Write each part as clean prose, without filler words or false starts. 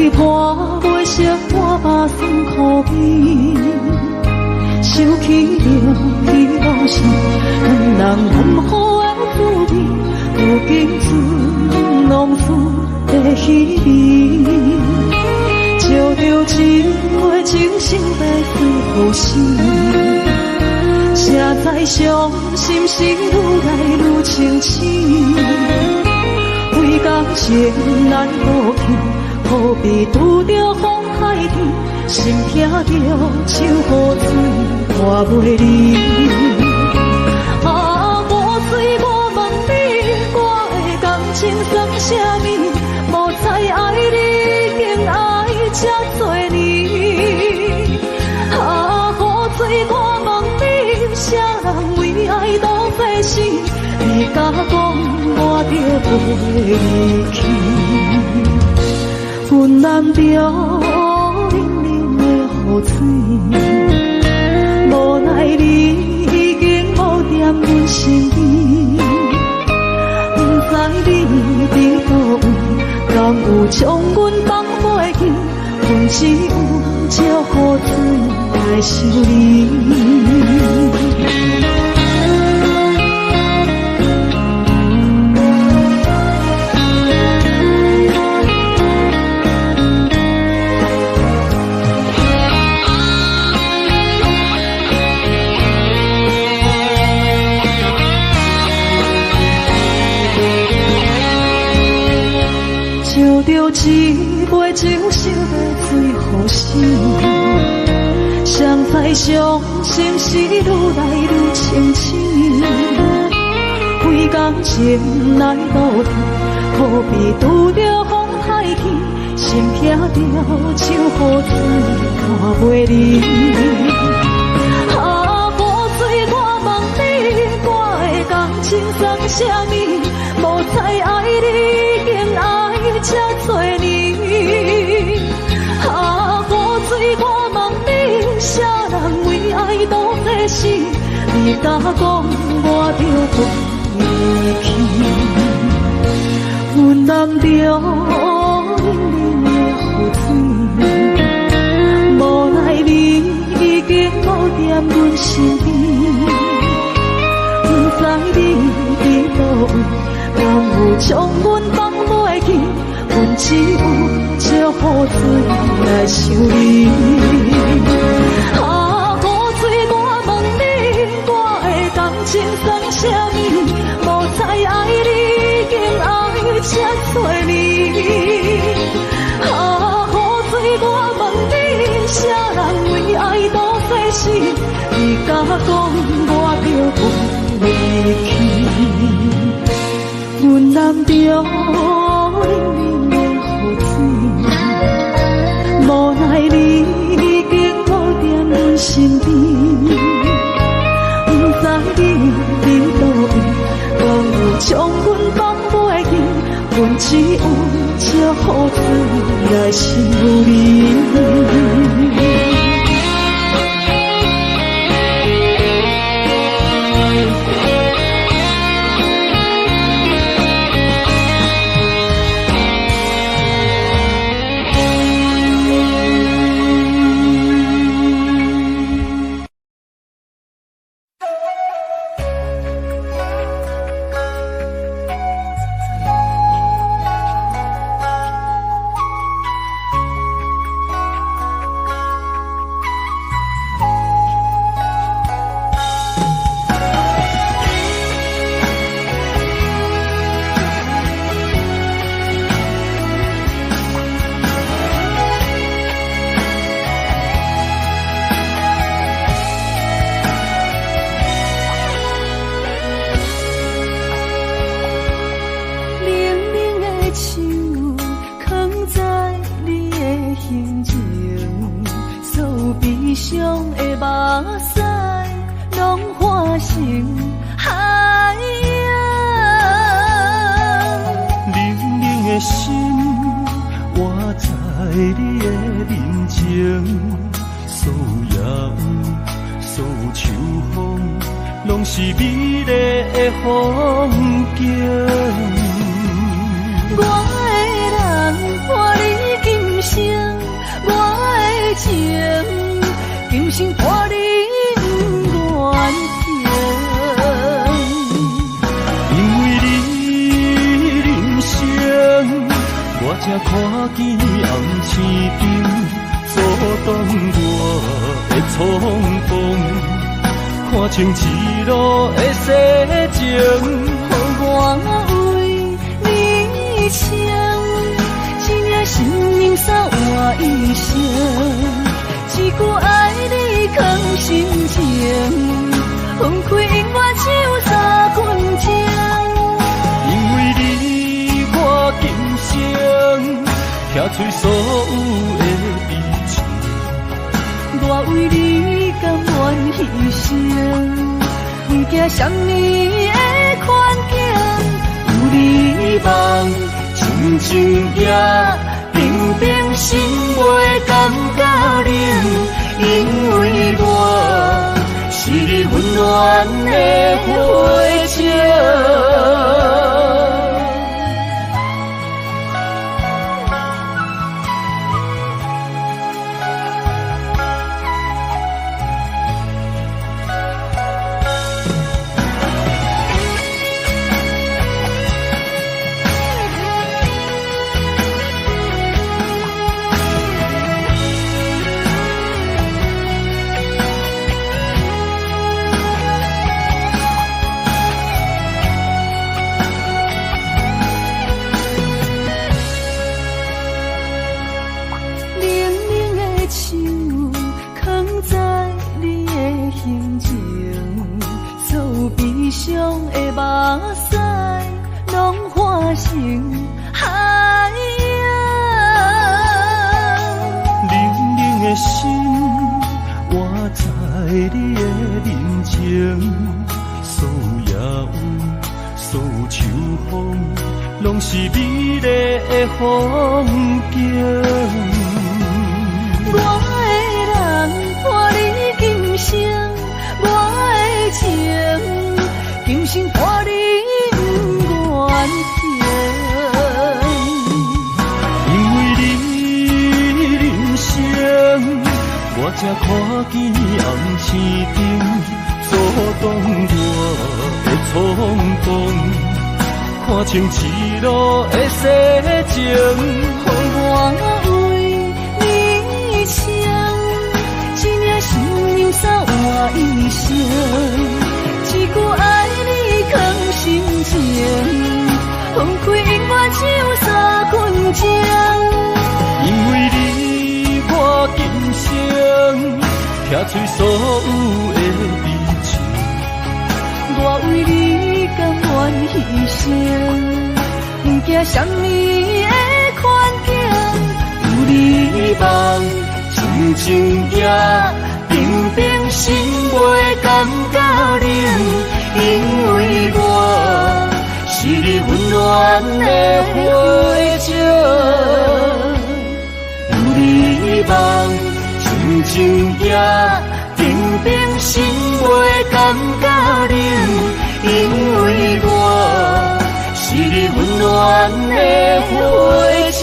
陪伴袂成我把酸苦味，想起着彼往事，让人难好的滋味，如今只拢输在稀微。照着一回情深白水好心，谁知伤心事愈来愈清醒。为感情难渡去，何必拄着风海天，心痛着手雨水看袂离。啊，无水我问你，我的感情算啥物？无再爱你，竟爱这多年。啊，雨水我问你，啥人为爱都费死？你甲讲我着袂离去。阮难着冷冷的雨水，无奈你已经无踮阮身边。不知你伫倒位，敢有将阮放袂记？阮只有借雨水来想你。一杯酒烧要醉好心，谁知伤心事愈来愈清醒。为感情来渡去，何必拄着风海起？心痛着手雨水看袂离。啊，无水我问你，我的感情算啥物？无再爱你，竟爱这多年。啊，雨水我问你，啥人为爱都费死？你甲讲我着袂离去。阮难着冷冷的雨水，无奈你已经无踮阮身边。不知你伫倒位，敢有将阮放袂记？阮只有借雨水来想你。啊，雨水我问你，我的感情算啥物？无再爱你，竟爱这多年。啊，雨水我问你，啥人为爱都费死？你甲讲我着袂离去。阮难着冷冷无奈你已经无踮阮身边。不知你伫倒位，敢有将阮放袂记？阮只有借雨水来想你。我的人，看你今生才看见红星顶阻挡我的冲动。看清一路的世情，我为你唱，一领心灵扫我一生，一句爱你藏心情，分开因我手三分情。因为你，我今生拆碎所有的悲情，我为你甘愿牺牲，不惊什么的困境，有你梦，静静行，平平心袂感觉冷，因为我是你温暖的火情。拢是美丽的风景。我的人伴你今生，我的情今生伴你不愿停。因为你人生，我才看见红星顶阻挡我的冲动。看清一路的世情，我为你唱，一领心灵扫我一生，一句爱你藏心情，分开因我手三分情。因为你，我今生拆碎所有的悲情，我为你甘愿牺牲，不惊什么的困境，有你梦，静静行，平平心袂感觉冷，因为我是你温暖的火情。有你梦，静静行，平平心袂感觉冷。因为我是你温暖的火情。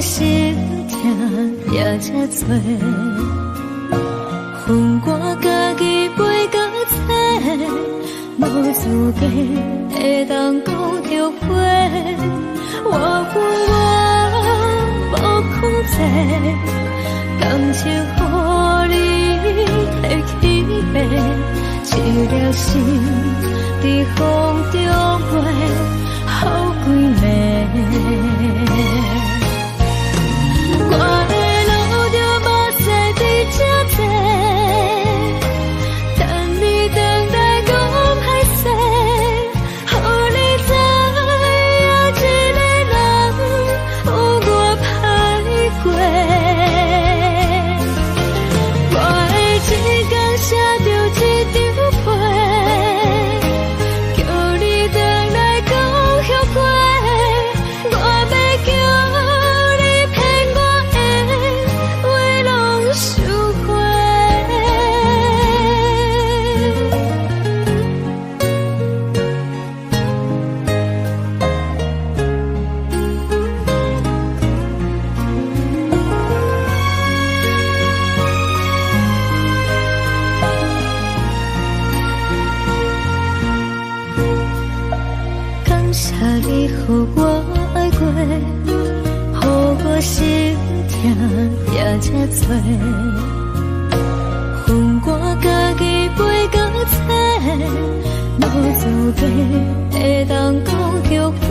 心痛也这多，恨我家己袂到切，无资格会当讲着话。我恨我无控制，感情予你摕去卖，一粒心伫风中飞，好几暝。我的路着目屎伫这多，予我爱过，予我心痛也这多，分我家己飞到切，无滋味会当讲后悔，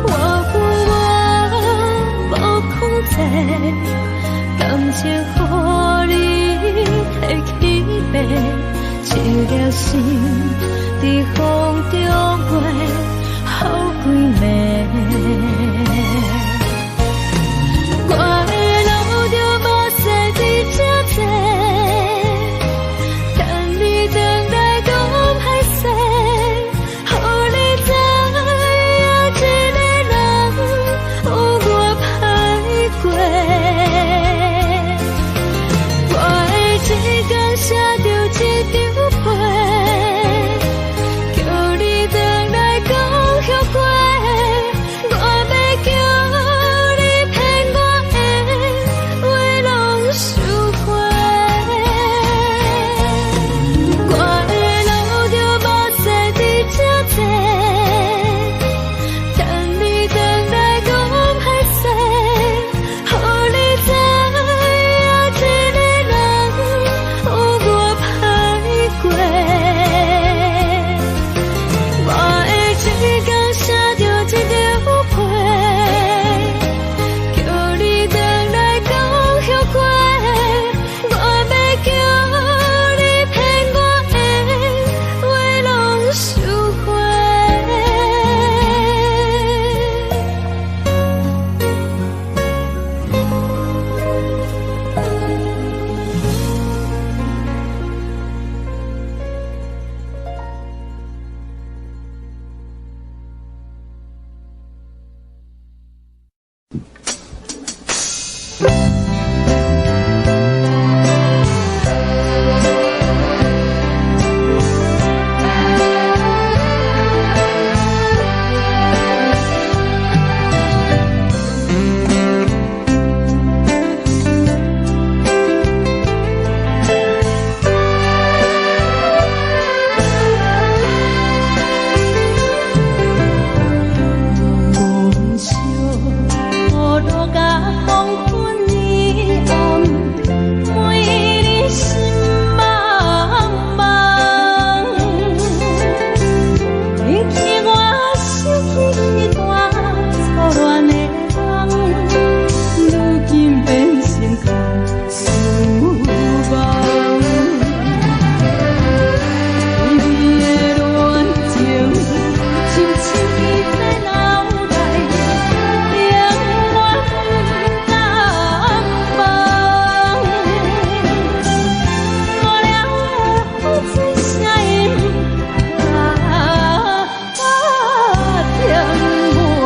我负我无控制，感情予你提起白，一粒心伫风中飞，好几暝。我的路就无西伫这多，等你等来讲歹势，予你知影一个人有我歹过。我的一天写着一张被，叫你回来讲后悔，我要叫你骗我的话拢收回。我的路就无西伫这多，等你回来讲歹势，予你知影一个人有我歹过。我的一天写着一张被，叫你回来讲后悔，我要叫你骗我的话拢收回。梦想雨落甲黄昏已暗，每日心茫茫，引起我想起一段错乱的梦，如今变成空思梦。你的恋情，深深记在脑内，永远不敢忘。无聊的风吹声音，添我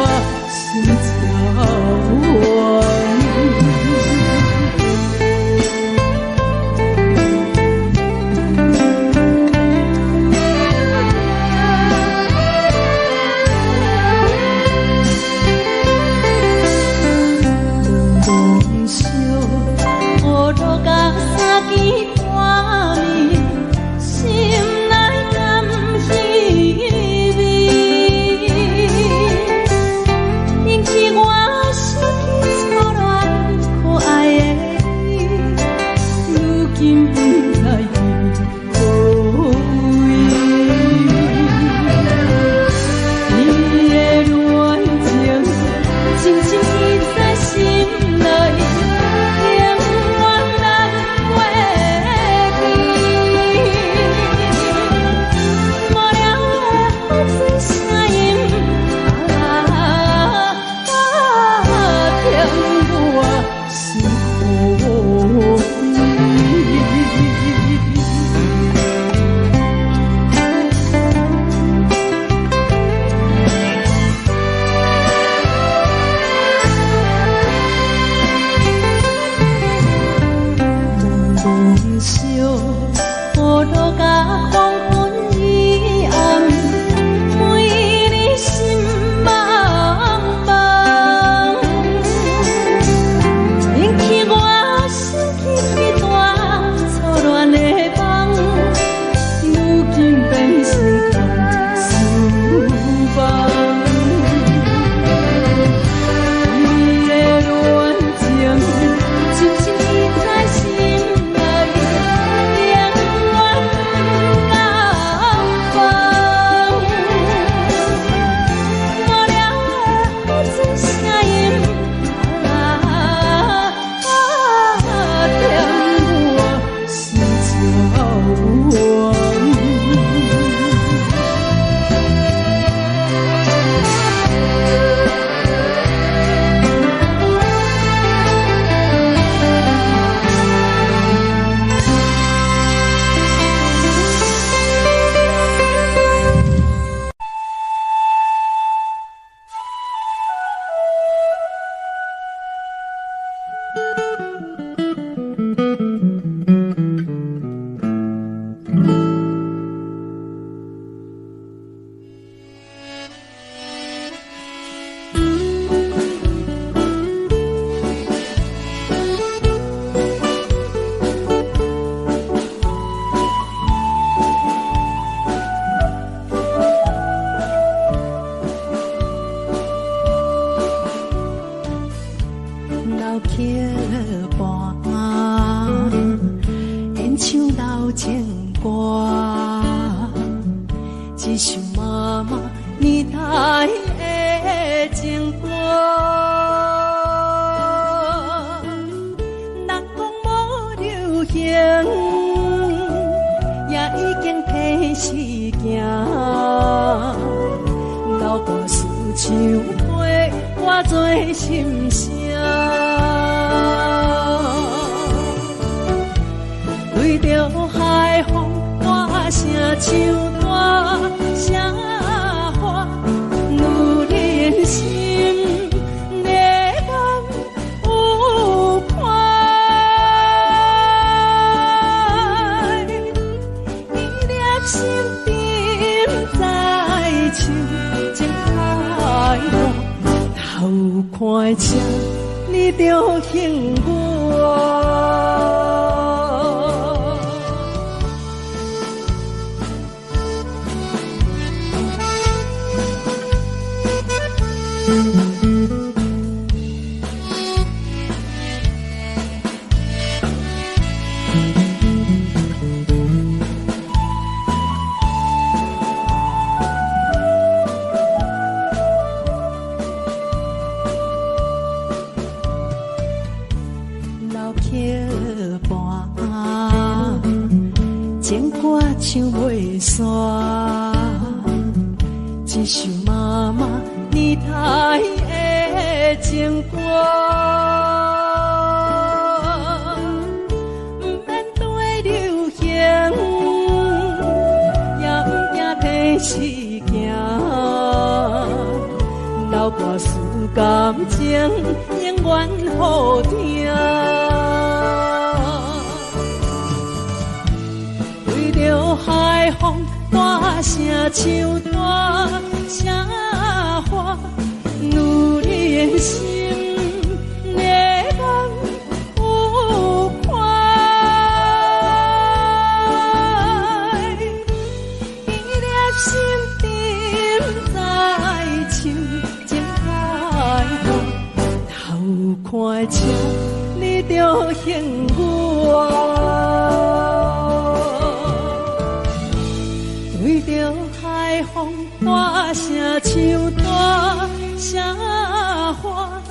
心焦惘。梦想雨落甲三更半暝，心内甘稀微，引起我想起错乱可爱的你，如今不知去何位。你的恋情，深深记在心内，永远难过去。无聊的风吹声音，添我心苦梦想雨落甲黄昏已暗，每日心茫茫，引起我想起一段错乱的梦，如今变成空思梦。流情歌，一首妈妈年代的情歌。人讲无流行，也已经替时行。流大思像花，化作心声。对着海风大声唱大声话，女人心热望有快，伊粒心沉在唱情海浪，头看车你着幸我。老桥畔，情歌唱袂煞，一首妈妈年代的情歌。不免对流行，也不惊替时行。流大思感情，永远好听。对着海风大声唱大声话，女人心热望有快，伊粒心沉在唱情海浪，头看车你着幸我。对着海风大声唱大声话，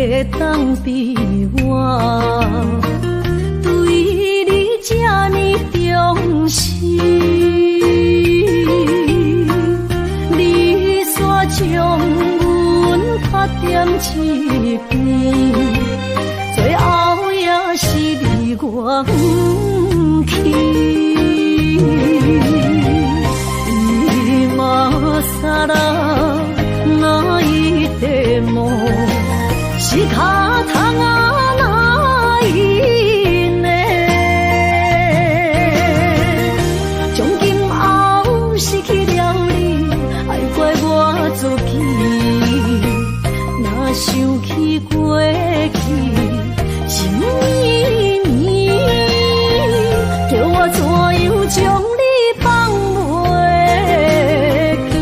会当比我对你这呢重视？你煞将阮拍点一边，最后也是你我不去。伊嘛啥啦？那一地梦是脚痛啊，那一呢？从今后失去了你，爱怪我自己。若想起过去，情绵绵，叫我怎样将你放袂记？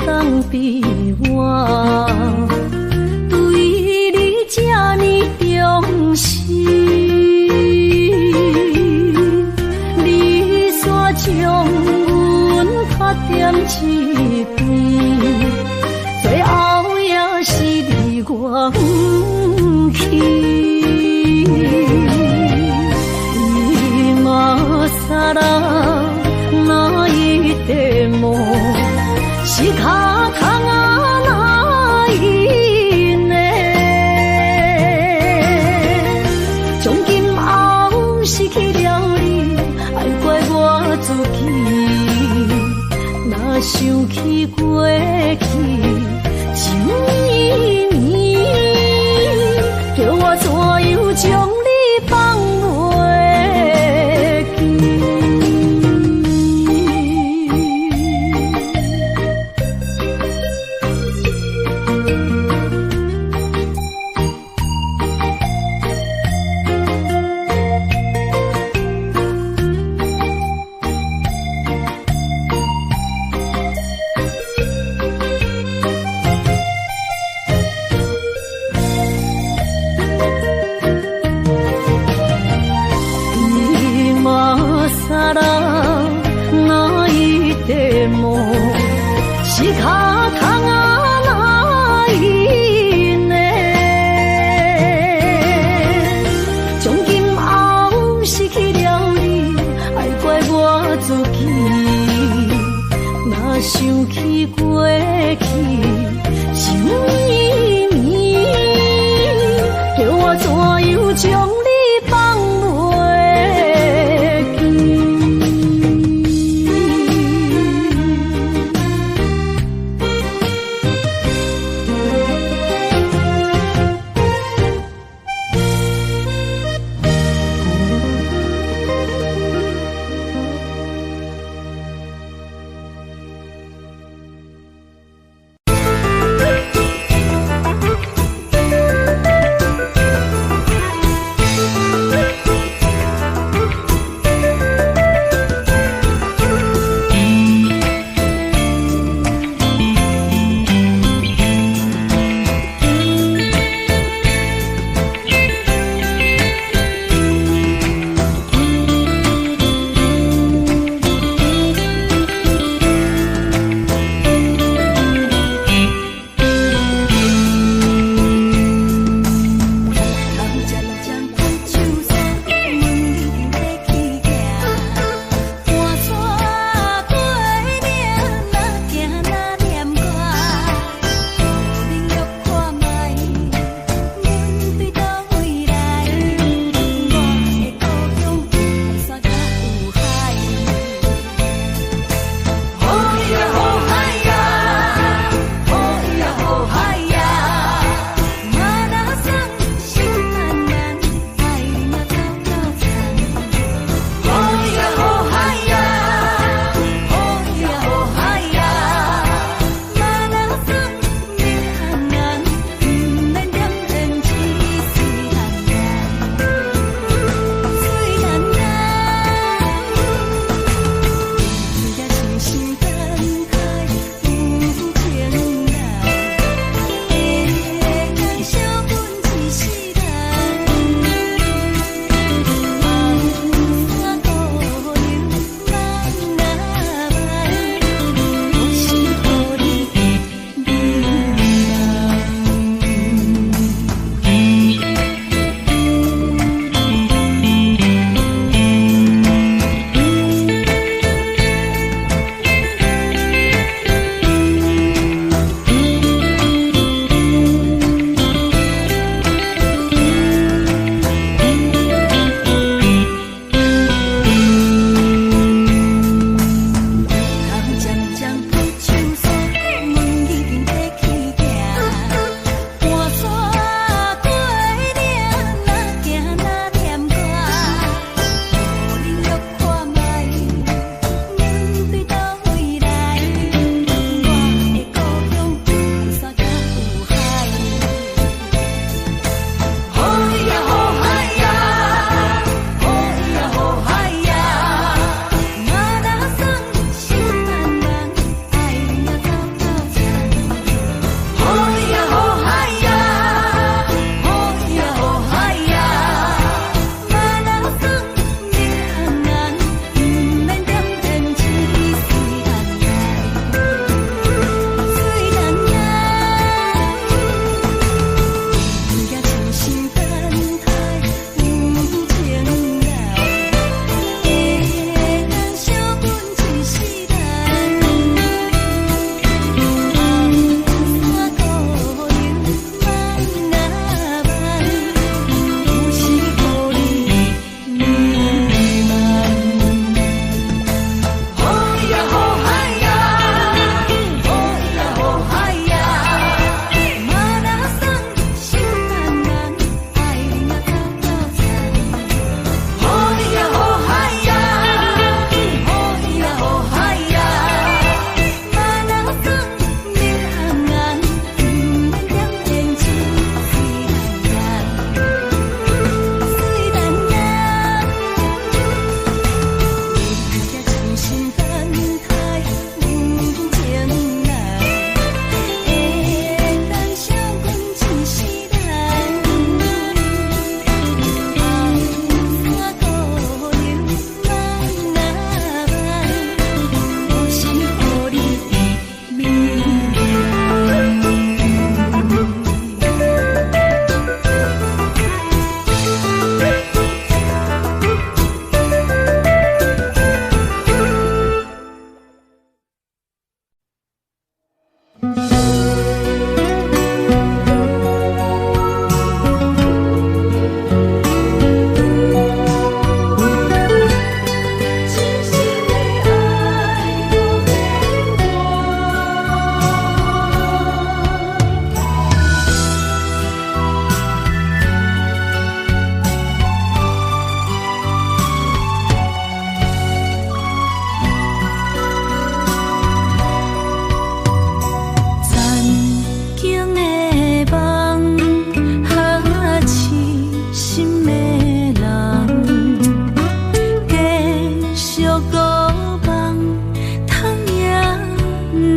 当比我对你这呢重视，你煞将阮拍点一边，最后也是你我不去。伊嘛啥啦？那一地梦。是脚痛啊，那一呢？从今后失去了你，爱怪我自己。若想起过去，情绵绵，叫我怎样将你放袂记？啥啦？那一地梦是脚痛啊，那一呢？从今后失去了你，爱怪我自己。若想起过去，情绵绵，叫我怎样将你放袂记？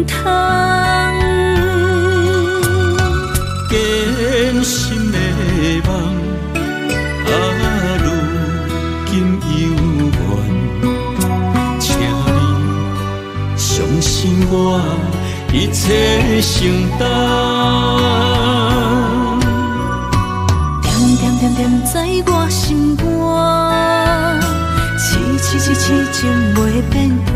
通。艰辛的梦，如今犹原，请你相信我，一切承担。点在我心肝，痴情袂变卦。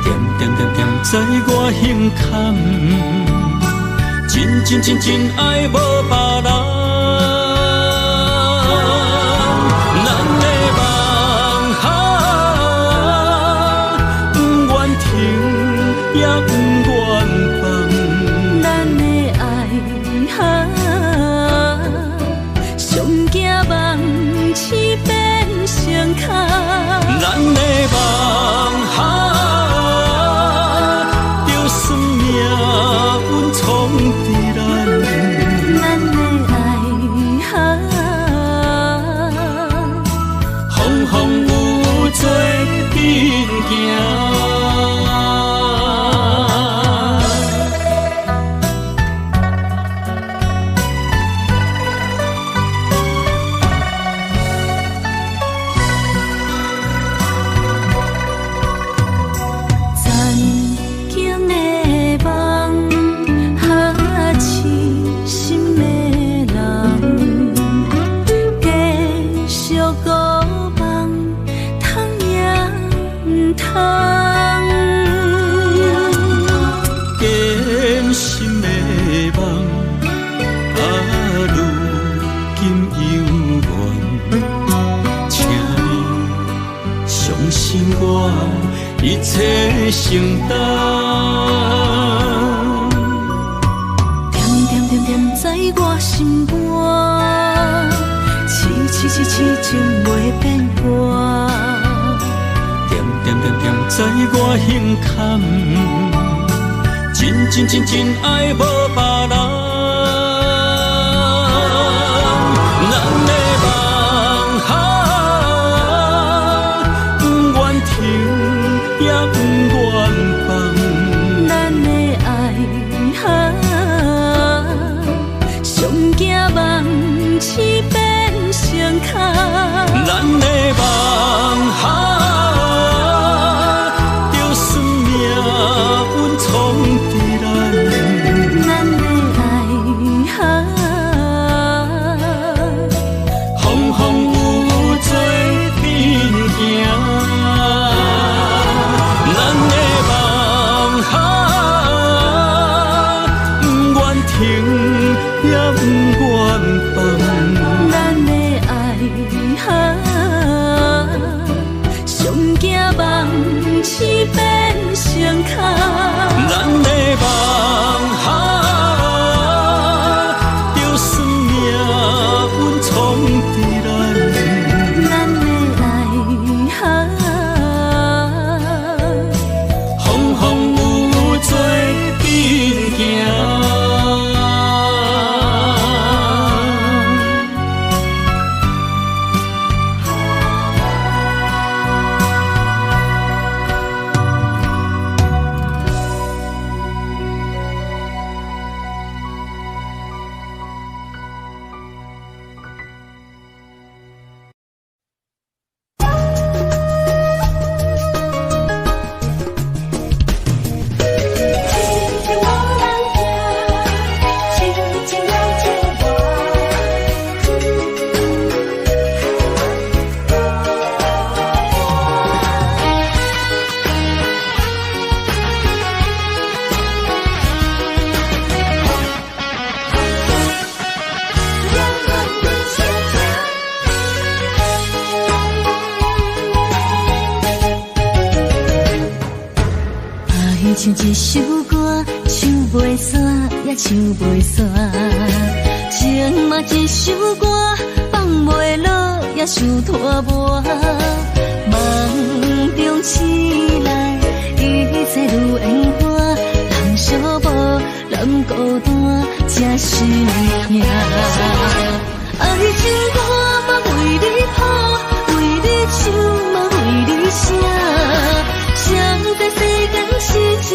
点在我胸坎，真爱无别人。咱的梦哈，不愿停，也不愿放。咱的爱哈，上惊梦痴变成空。咱的梦哈，就算命运冲敌咱，咱的爱哈，风有做阵行。一切承担，点在我心肝，痴情袂变卦。点在我胸坎，真爱无别人。咱的梦哈，不愿停。也不愿放，咱的爱哈，上惊梦痴变成空。咱的梦哈，就算命运冲敌咱，咱的爱哈，风有做阵行。咱的梦哈，不愿停，也不愿放。咱的爱哈，上惊梦痴变成空。咱的梦哈，就算命运冲敌咱，咱的爱哈。做阵行。唱一首歌，唱袂煞，也唱袂煞。情嘛一首歌，放袂落，也想拖磨。梦中醒来，一切如烟花。人寂寞，人孤单，才是命。爱情歌嘛为你谱，为你唱嘛为你写。谁在世间是？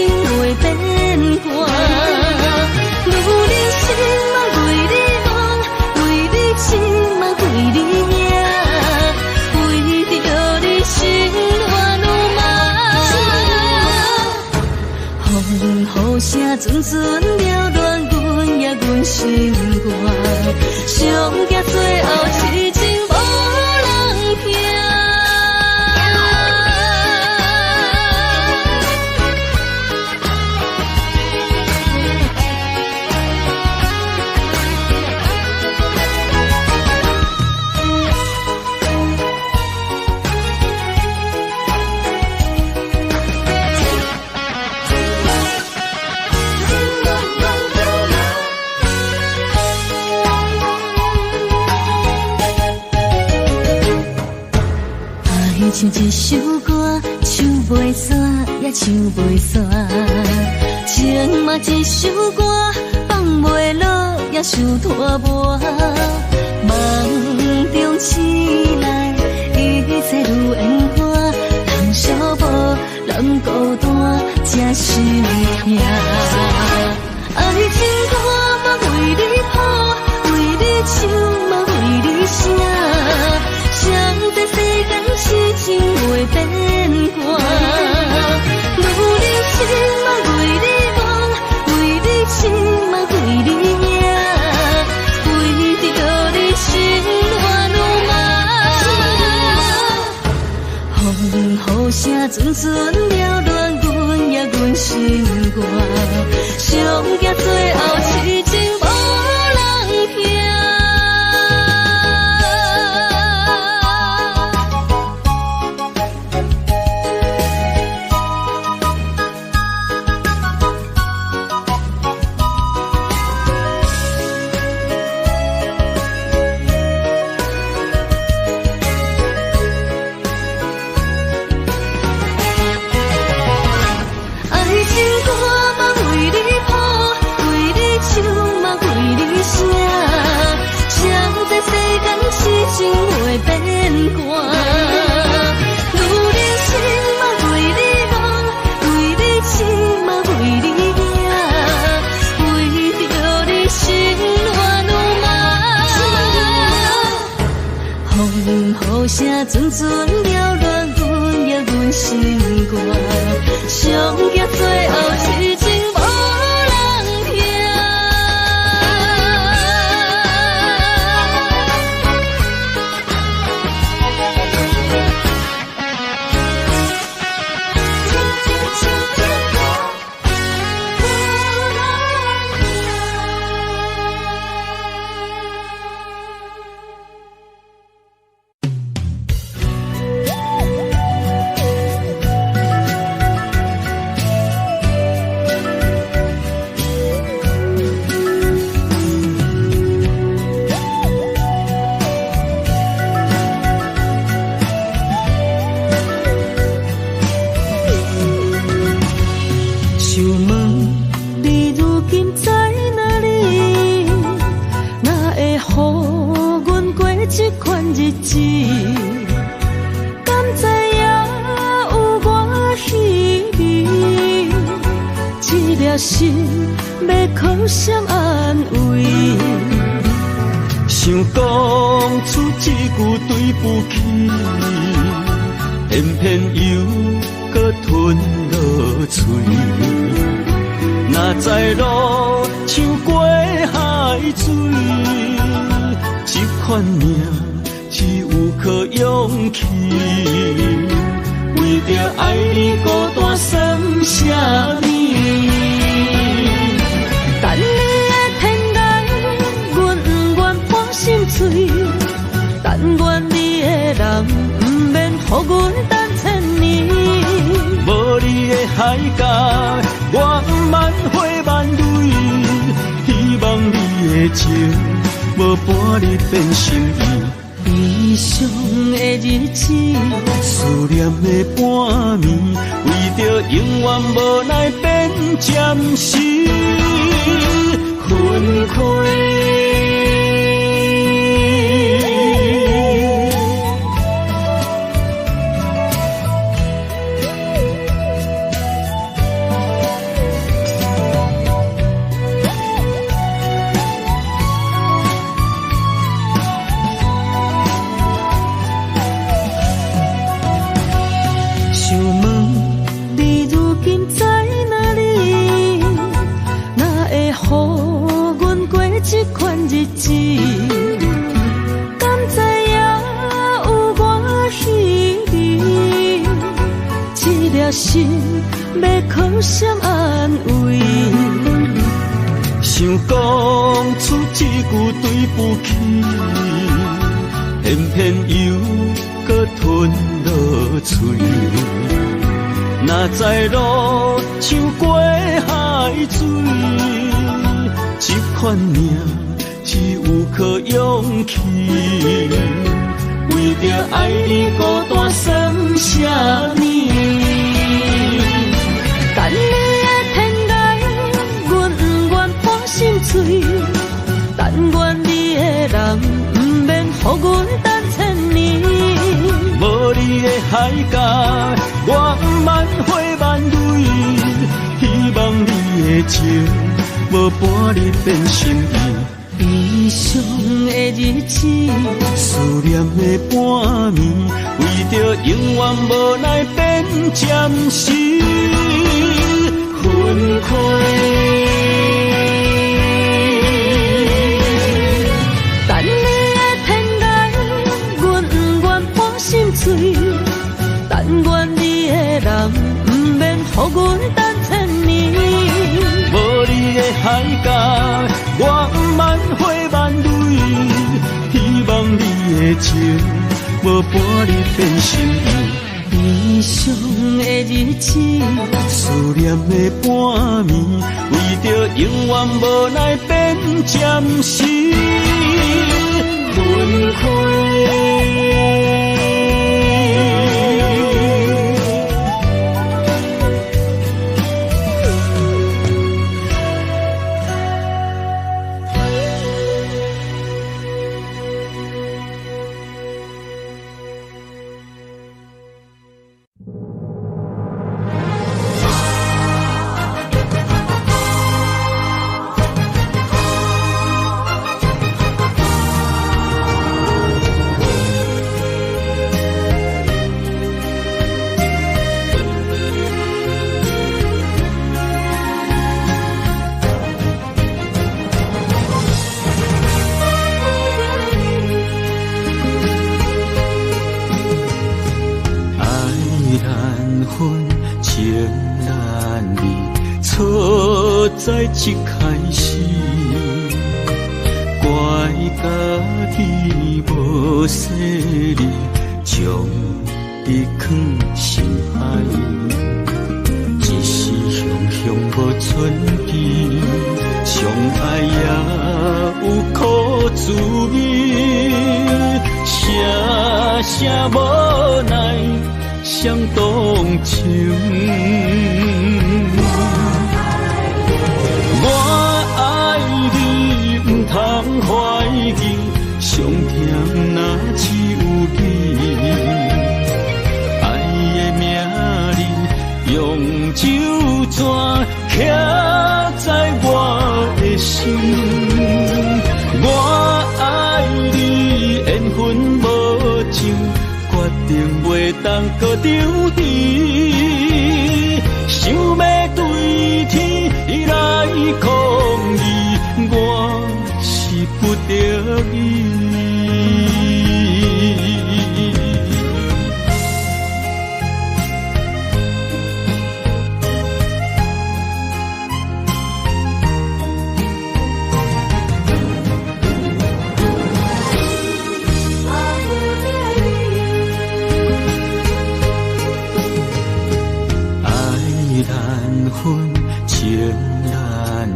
阵阵缭乱阮也阮心肝，上行最后痴情无人听。唱一首歌，唱袂煞，也唱袂煞。情嘛一首歌，放袂落，也想拖磨。梦中醒来，一切愈圆满。人寂寞，人孤单，才心痛。爱情歌嘛为你谱，为你唱嘛为你写。谁在世间痴情袂变卦？女人心嘛为你梦，为你情嘛为你命，为着你心乱如麻。风雨声阵阵缭乱，阮也阮心肝，上行最后痴情无人听。痴情袂变卦，女人心嘛为你梦，为你情嘛为你命，为着你心乱如麻。风雨声阵阵缭乱，阮也阮心肝，上行最后痴情无人听。心要靠谁安慰？想讲出一句对不起，偏偏又搁吞落嘴。若知路像过海水，这款命只有靠勇气。为着爱你孤单算什么？等你的天涯，阮不愿破心碎。但愿你的人不免予阮等千年。无你的海角，我万花万蕊。希望你的情，无半日变心意。悲伤的日子，思念的半暝，为着永远无奈变暂时困亏。这款日子，敢知影有我稀微？这粒心要靠谁安慰？想讲出一句对不起，偏偏又搁吞落嘴。若知路像过海水，这款命只有靠勇气。为着爱你孤单算啥呢？等你的天涯，阮不愿破心碎。但愿你的人不免予阮等千年。无你的海角，我万回万泪。希望你的情，无伴你变心意。悲伤的日子，思念的半暝，为着永远无奈变暂时分开。等你的天涯，阮不愿破心碎。但愿你的人不免予阮等千年。无你的海角，我万回万泪。希望你的情，无伴你变心意。悲伤的日子，思念的半暝，为着永远无奈变暂时分开。在一开始，怪家己无细腻，将你藏心海。一时雄雄无存期，相爱也有苦滋味，声声无奈伤动情。我爱你，不通怀疑，上甜若只有你。爱的名字，用酒泉刻在我的心。我爱你，缘分无情，决定袂当搁丢弃。想要对天来抗议，我是不得已。分情难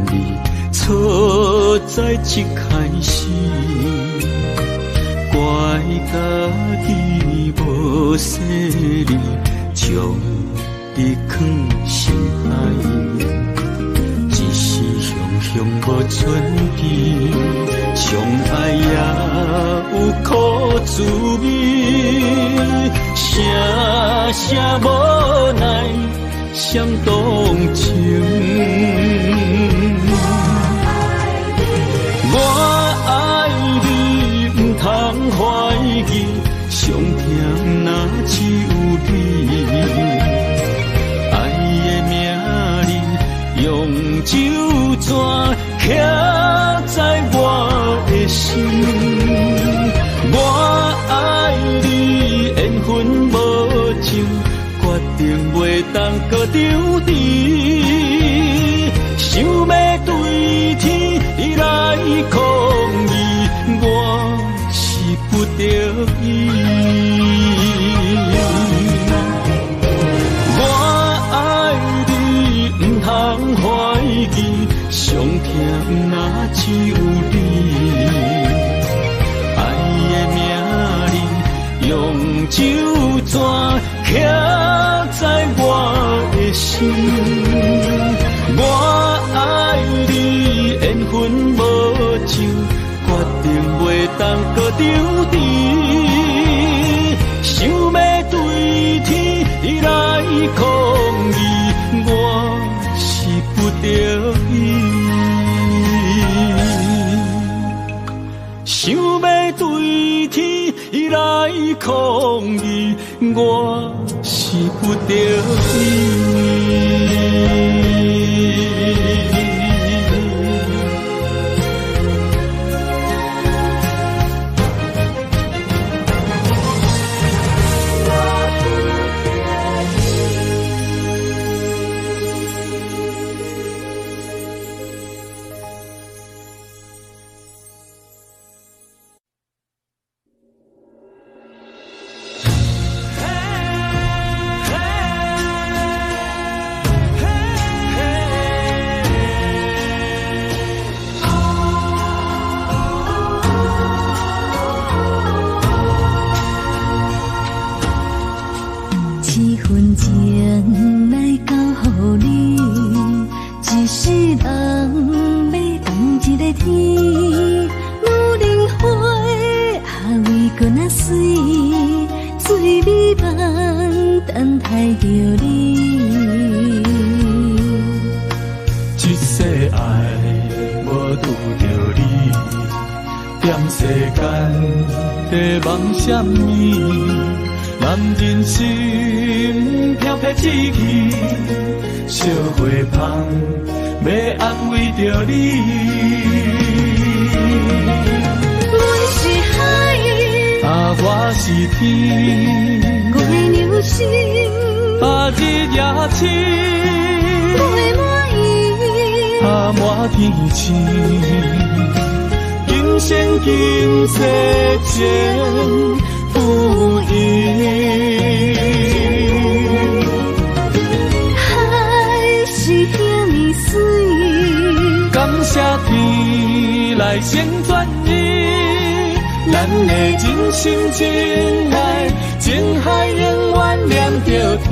离，错在一开始，怪家己无细腻，将你藏心海。一时雄雄无存期，相爱也有苦滋味，声声无奈伤动情。我爱你，不通怀疑，上甜若只有你。爱的名字，用酒泉刻在我心。我爱你，缘分无情，决定袂当搁丢弃。想要对天来抗议，我是不得已。我爱你，唔通怀疑，上疼若只有你。爱的名字用手纸刻在我的心。我爱你，缘分无情，决定袂当搁丢弃。想要对天来抗议，我是不得已。想要对天来抗议，我是不得已。什么？男人心飘撇志气，小花香要安慰着你。阮是海，我是天，我的流星，日夜深，袂满意，满天星。今生今世前不移，海是遐尼水，感谢天来先转移，咱的真心真爱，情海永远连着天。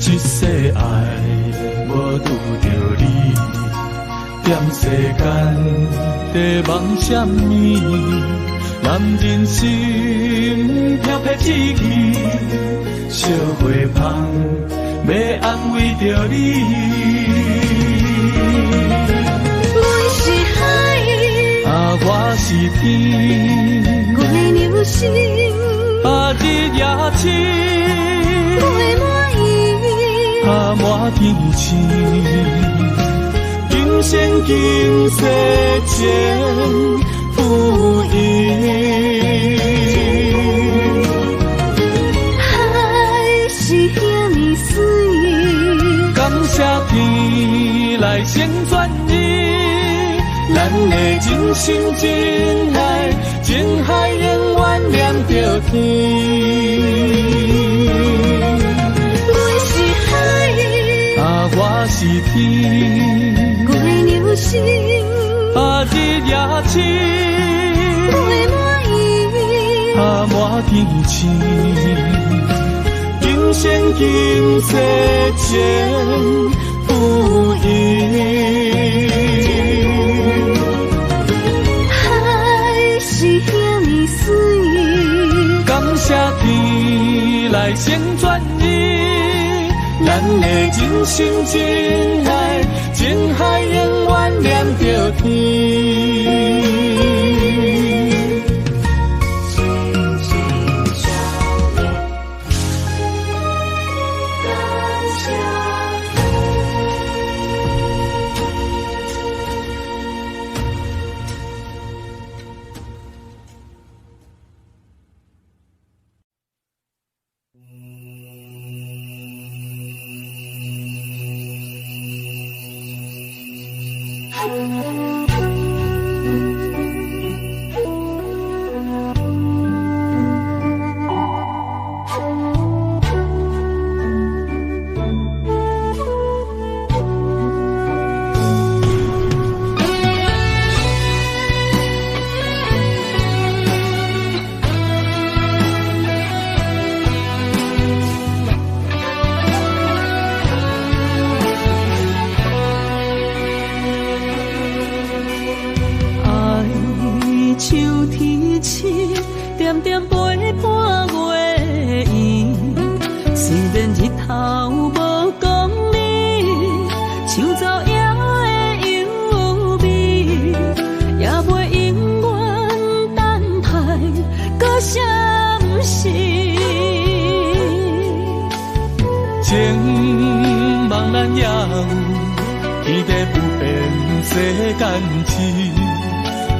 一世爱无拄着你，踮世间在梦什么？男人心飘撇志气，小花香要安慰着你。阮是海，我是天，我的流星，日夜深，袂满意，满天星。今生今世前不移，海是遐尼水，感谢天来先转移，咱的真心真爱，情海永远连着天。阮是海，啊，我是天，月流星，啊，日夜星，月满意，啊，满天星，今生今世前不移。海是遐尼水，感谢天来成全你。咱的真心真爱，情海永远连着天。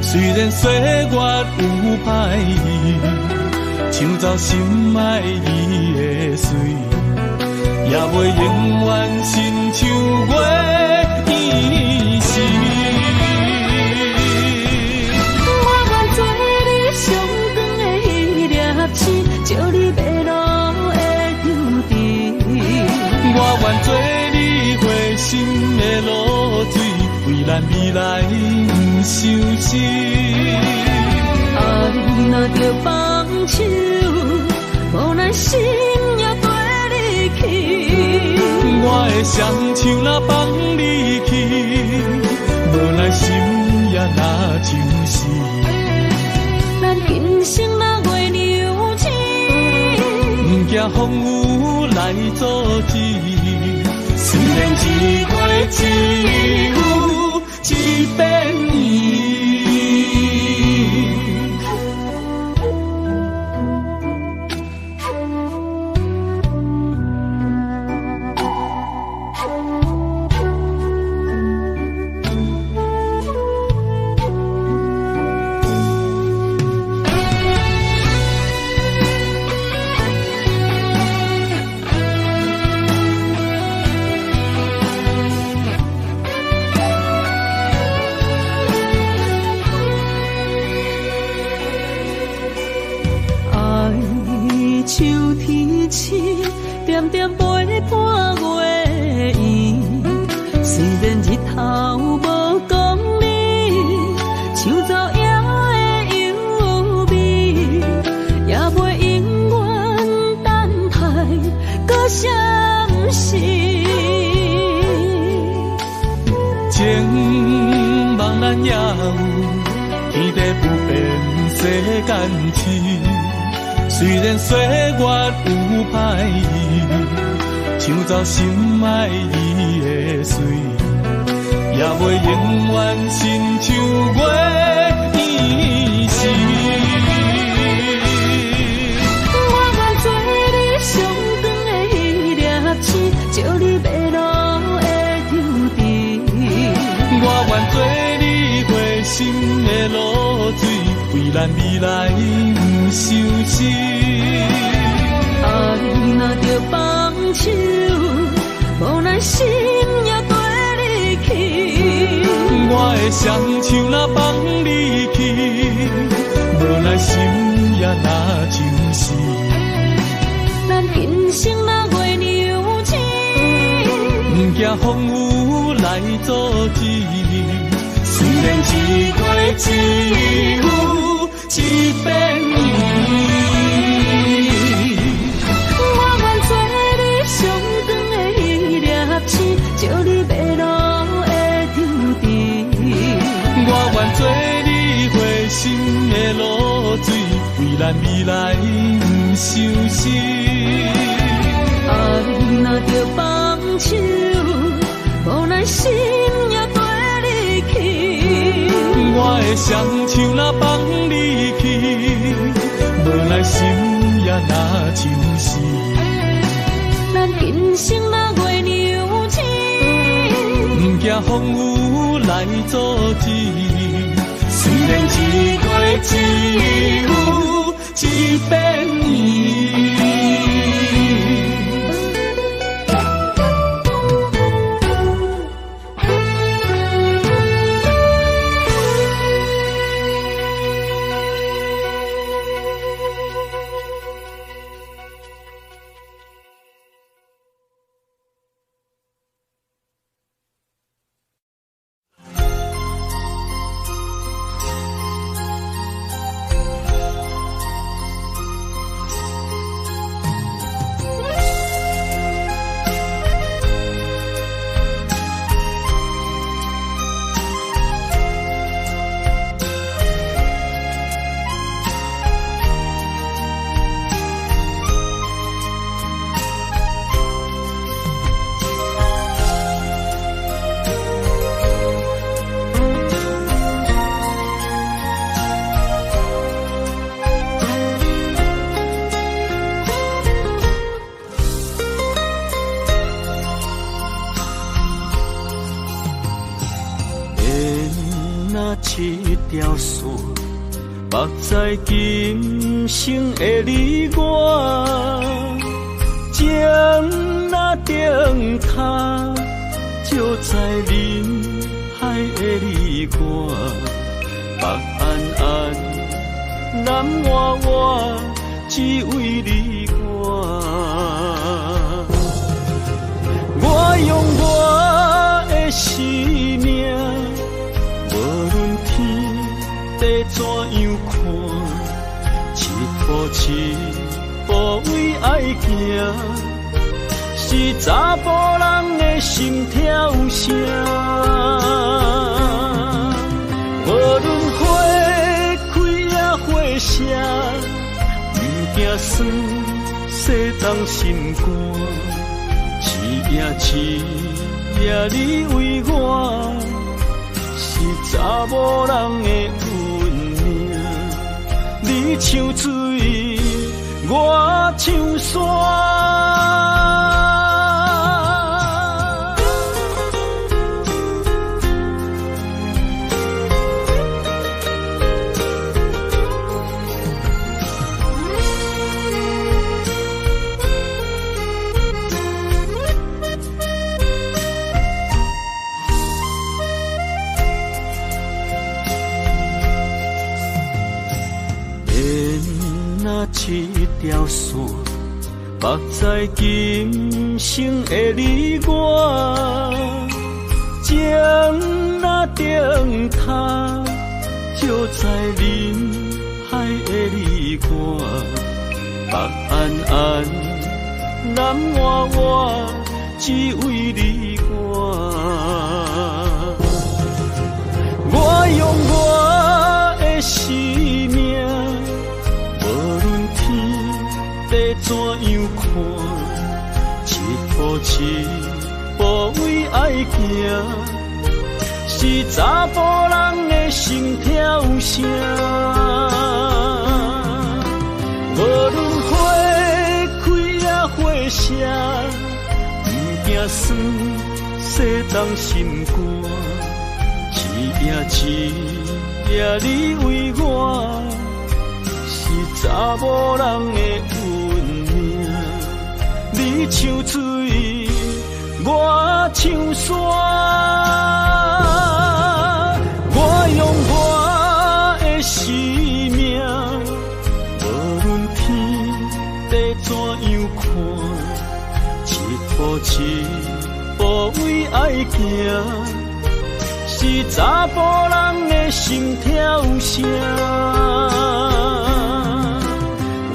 虽然岁月有歹意，抢走心爱伊的水，也袂永远亲像月依时。我愿做你上长的迄粒星，照你迷路的游程。我愿做你回心的露水，为咱未来不伤心。爱若着放手，无咱心也跟你去。我的双手若放你去，无咱心也若像是。咱今生若月流星，不惊风雨来阻止。虽然一月只有一遍年。点点陪伴月圆，虽然日头无光明，抢走夜的幽味，也袂永远等待，搁啥不是？情茫然也有，天地不变，世间痴。虽然岁月有歹意，抢走心爱伊的水，也袂永远亲像月依时。我愿做你上长的迄粒星，照你迷路的游程。我愿做你回心的露水，为咱未来不伤心。爱若着放手，无咱心也跟你去。我的会双手若放你去，无奈心也若像是。咱今生若月娘亲，不惊风雨来阻止。虽然一月一有一变伊，我愿做你上长的迄粒星，照你迷路的注定。我愿做你回心的露水，为咱未来不伤心。爱若着放手，无奈心也跟你去。我的双手若放你去，无奈心也若像是。咱今生若月娘亲，不惊风雨来阻止。虽然一月一有一变伊。一条线，目在今生的你我，情若灯塔，照在人海的你我，北暗暗，南弯弯，只为你我。我用我的生命。地怎样看？一步一步为爱行，是查甫人的心跳声。无论花开也花谢，不惊酸世当心肝。一夜你为我。是查某人的运命，你像水，我像山。一条线，目在今生的你我，情若灯塔，照在人海的你我，北暗暗，南弯弯，只为你我。我用我的生命。地怎样看？一步一步为爱行，是查甫人的心跳声。无论花开也花谢，不惊酸世当心肝。一夜你为我。查某人的运命，你像水，我像山。行，是查甫人的心跳声。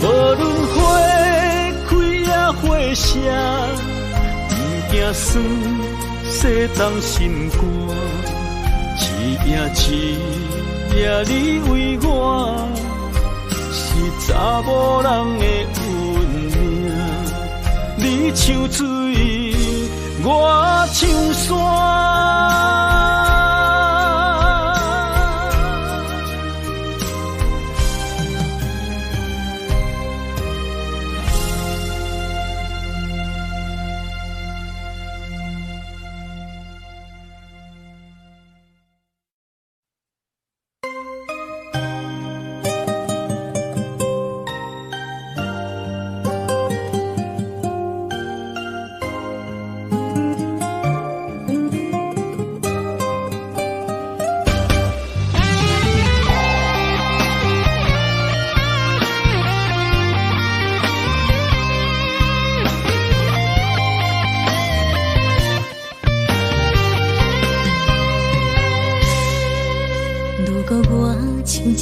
无论花开也花谢，不惊酸洗冻心肝。一夜你为我，是查某人的运命。你像水，我像山。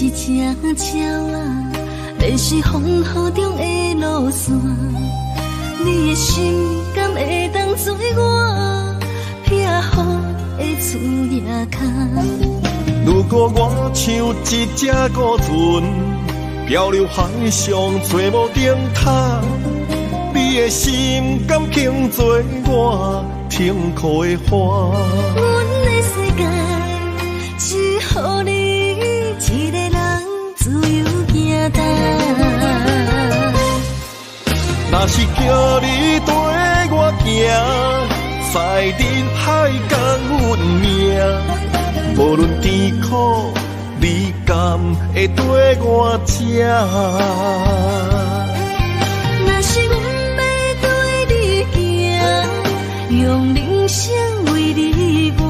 一只鸟啊，迷失风雨中的路线，你的心敢会当做我避雨的厝夜空？如果我像一只孤船，漂流海上找无顶塔，你的心敢肯做我停靠的花？阮的世界只予你一个人自由行动。若是叫你跟我行，在人海共运命，无论甜苦，你甘会跟我吃？若是阮要对你行，用人生为你活，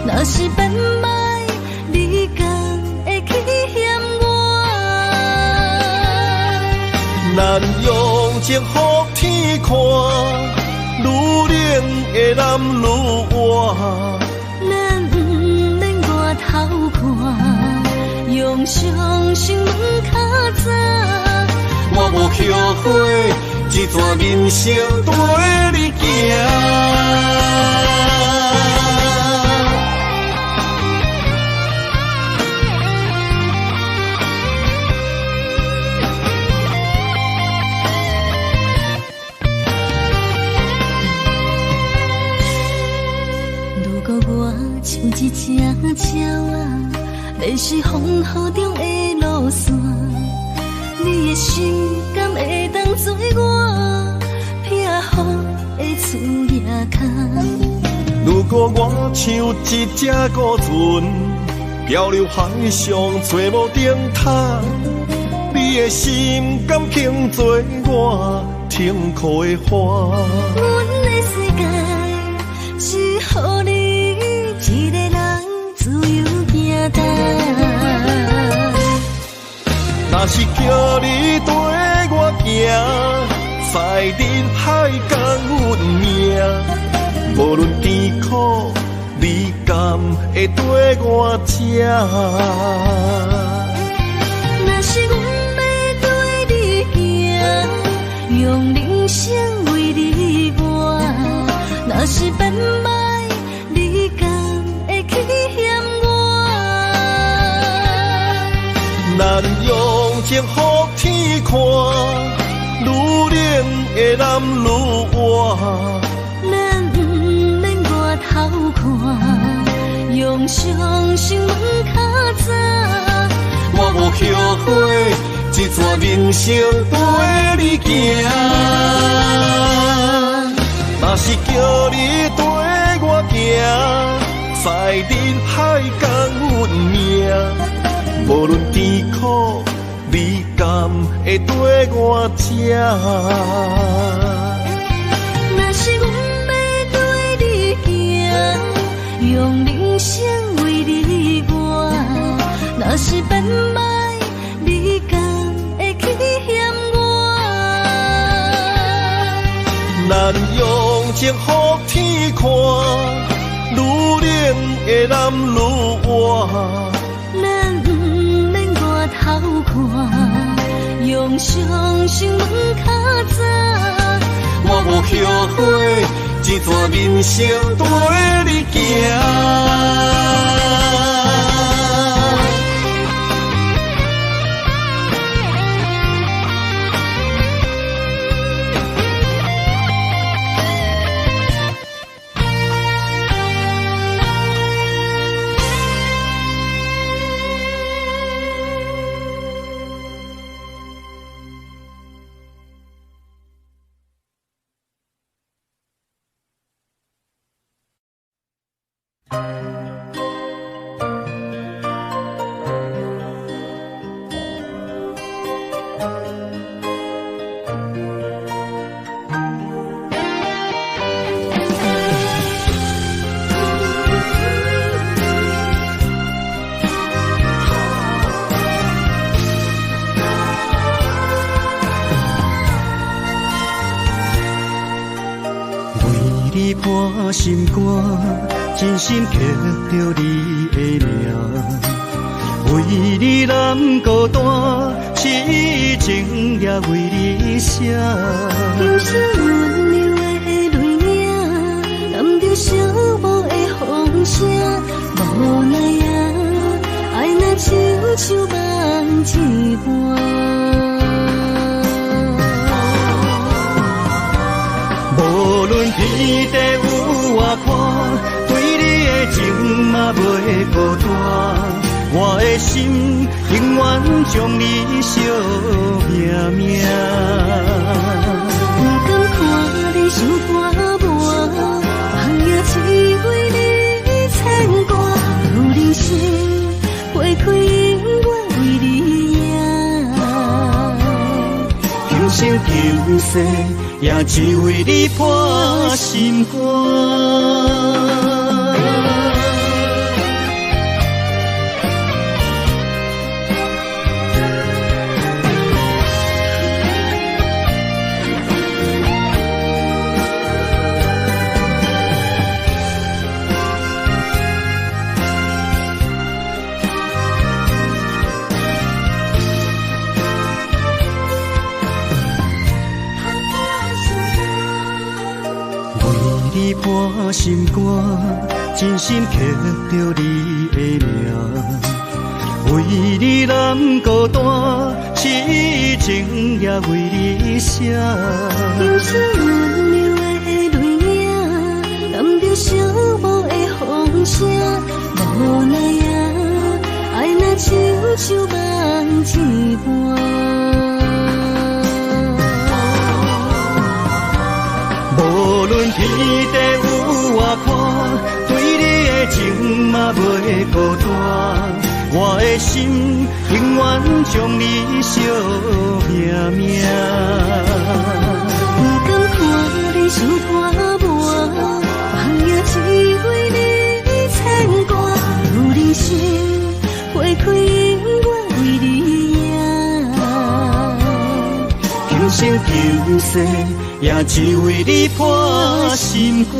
若是变歹，你甘会去嫌我？咱用情予天看，愈冷的男愈活。咱不免外头看，用双心门较早。我无后悔，一段人生跟你行。像一只鸟啊，迷失风雨中的路线，你的心敢会当做我避雨的厝夜空？如果我像一只孤船，漂流海上找无顶塔，你的心敢肯做我停靠的花？阮的世界只予你一个人自由行动。若是叫你跟我行，在人海共运命，无论甜苦，你甘会跟我吃？若是阮要对你行，用人生为你活，若是变歹，你甘会去嫌我？咱用情予天看，愈冷的男愈活。咱不免外头看，用双心门较早。我无后悔，一段人生跟你行。若是叫你跟我行，在人海共运命，无论甜苦，你甘会跟我吃？若是阮要对你行，用人生为你活，若是变歹，你甘会去嫌我？咱用情予天看，愈冷的男愈活。咱不免外头看，用双手问较早。我无后悔，一段人生跟你行。你破心肝，真心刻着你的名。为你难孤单，痴情也为你写。流星温柔的泪影，染着寂寞的风声。无奈啊，爱若亲像梦一般。无论天地有外宽，对你的情嘛袂孤单。我的心永远将你惜命命。不敢看你伤肝磨，梦也只为你牵挂。有人生花开永远为你赢，今生今世也只为你破心肝。你破心肝，真心刻着你的名。为你难孤单，痴情也为你写。流星温柔的泪影，染着寂寞的风声。无奈啊，爱若亲像梦一般。无论天地有外宽，对你的情嘛袂孤单。我的心永远将你惜命命。不敢看你伤肝磨，梦也只为你牵挂。有人生花开永远为你赢，今生今世也只为你破心肝。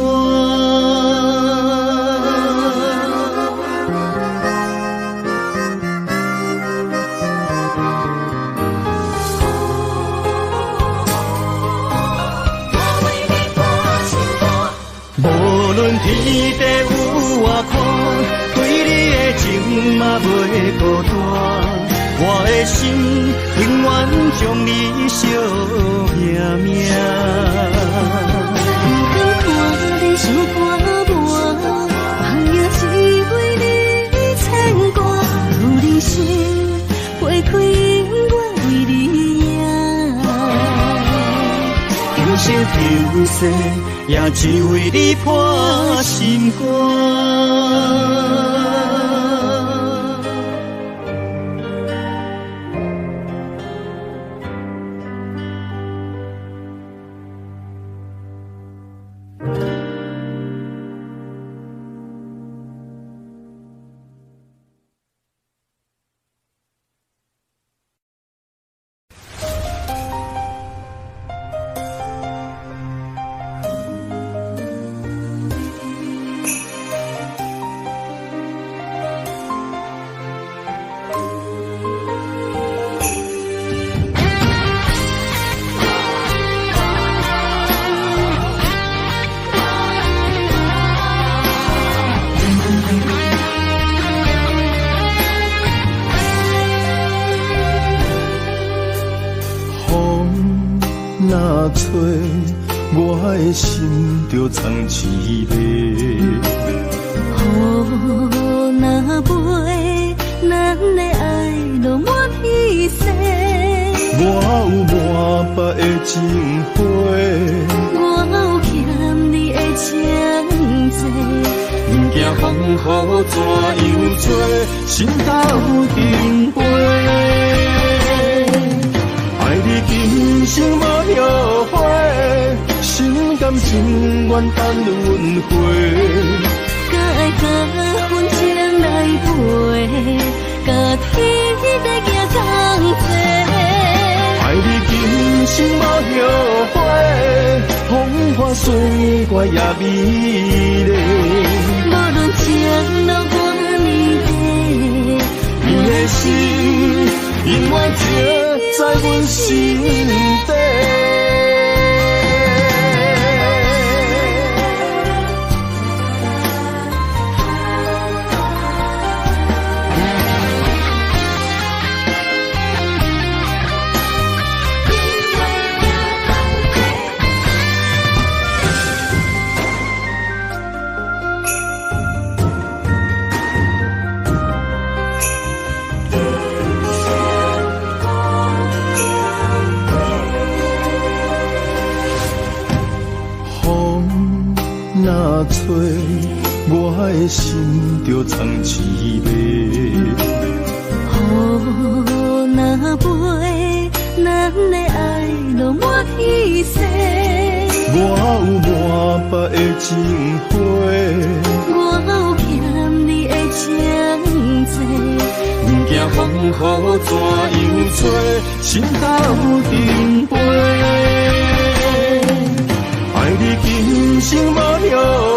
无论天地有外宽，对你的情嘛袂孤单。我的心永远将你惜命命。不敢看你伤肝磨，梦也只为你牵挂。有人生花开永远为你赢，今生今世也只为你破心肝。找，我的心就藏一个。雨若飞，咱的爱就满天星。我有满腹的情花，我有欠你的情债，不惊风雨怎样做，心斗阵飞。爱你今生无后悔，心甘情愿等轮回。搁爱甲阮情来陪，甲天在行同齐。爱你今生无后悔，风花雪月也美丽。无论情路多年短，你的心永远刻在阮心底。若吹，我的心就藏一个。雨若飞，咱的爱就满天星。我有满腹的情花，我有欠你的情债，不惊风雨怎样做，心斗阵飞。爱你今生无后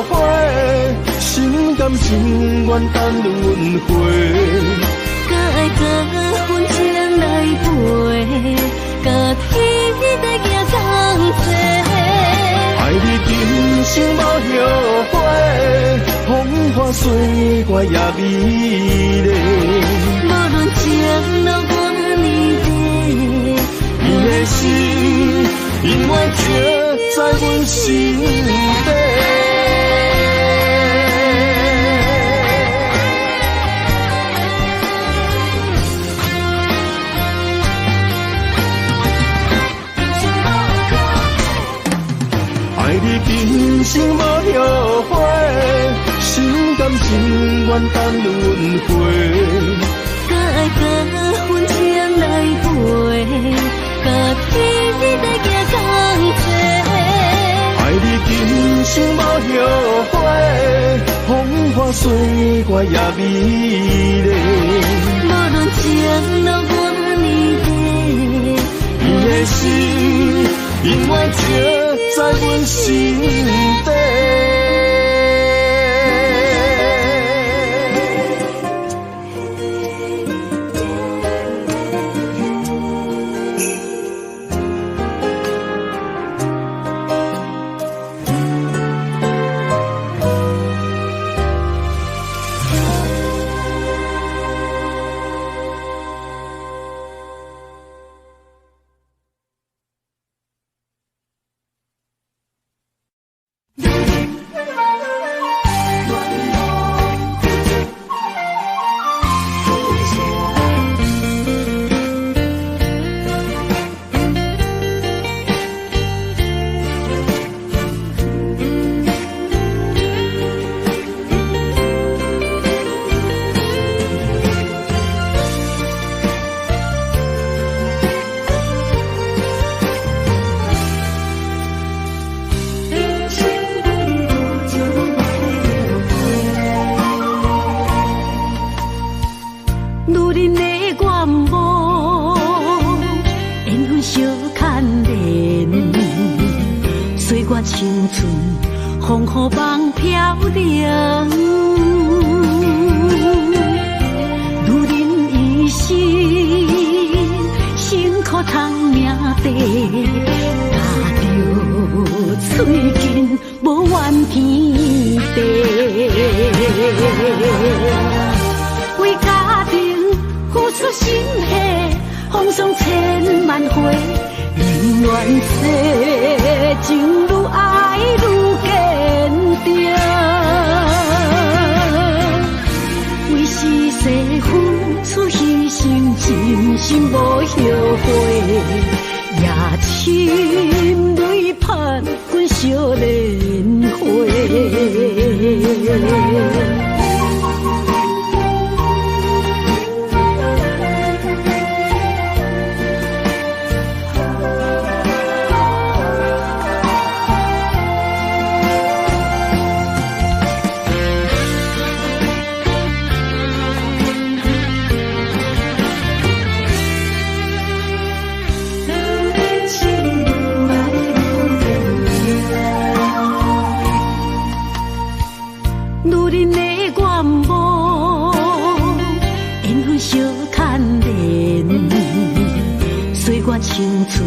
悔，心甘情愿等轮回。搁爱甲阮情来陪，甲天在行同齐。爱你今生无后悔，风花雪月也美丽。无论情路多年短，你的心永远刻在阮心底。爱你今生无后悔，心甘情愿等轮回。搁爱甲阮情来陪，甲天在行同齐。爱你今生无后悔，风花雪月也美丽。无论情路多年短，你的心永远刻在阮心底。青春风雨梦飘零，女人一生辛苦通命地，踏着嘴筋无怨天地，为家庭付出心血，风霜千万回，宁愿做。付出牺牲，真心无后悔。夜深泪盼阮少年花。青春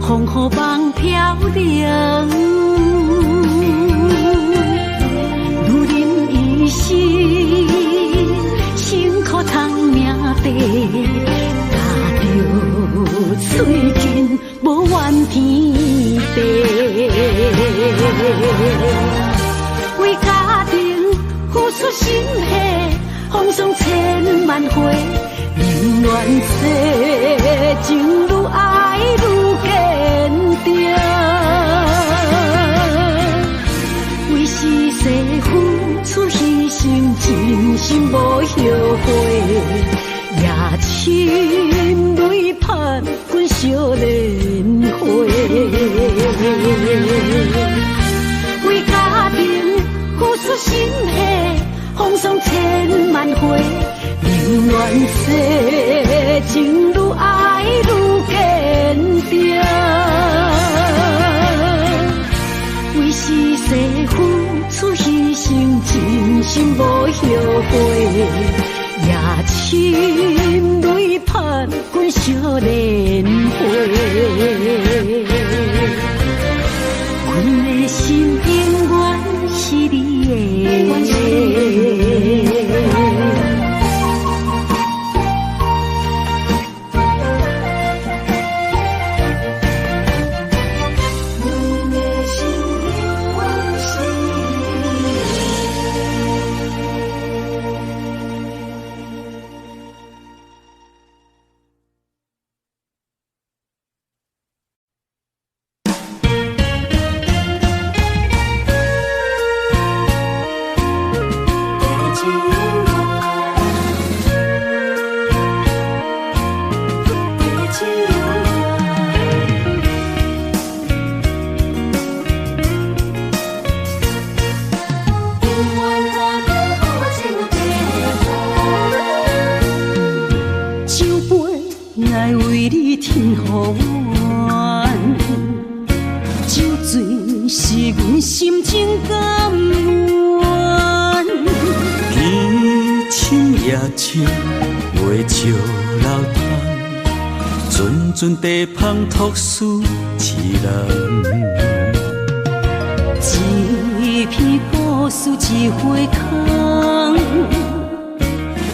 风雨梦飘零，如人一生，辛苦偿命地，踏着水根无怨天地，为家庭付出心血，风霜千万回。宁愿世情愈爱愈坚定，为是世付出牺牲，真心无后悔。夜深泪盼阮少年花，为家庭付出心血，风霜千万回。宁愿世情愈爱愈坚定，为是世付出牺牲，真心无后悔。夜深泪盼阮少年花，阮的心永远是你的。阵地芳托书痴人，一篇故事一回空，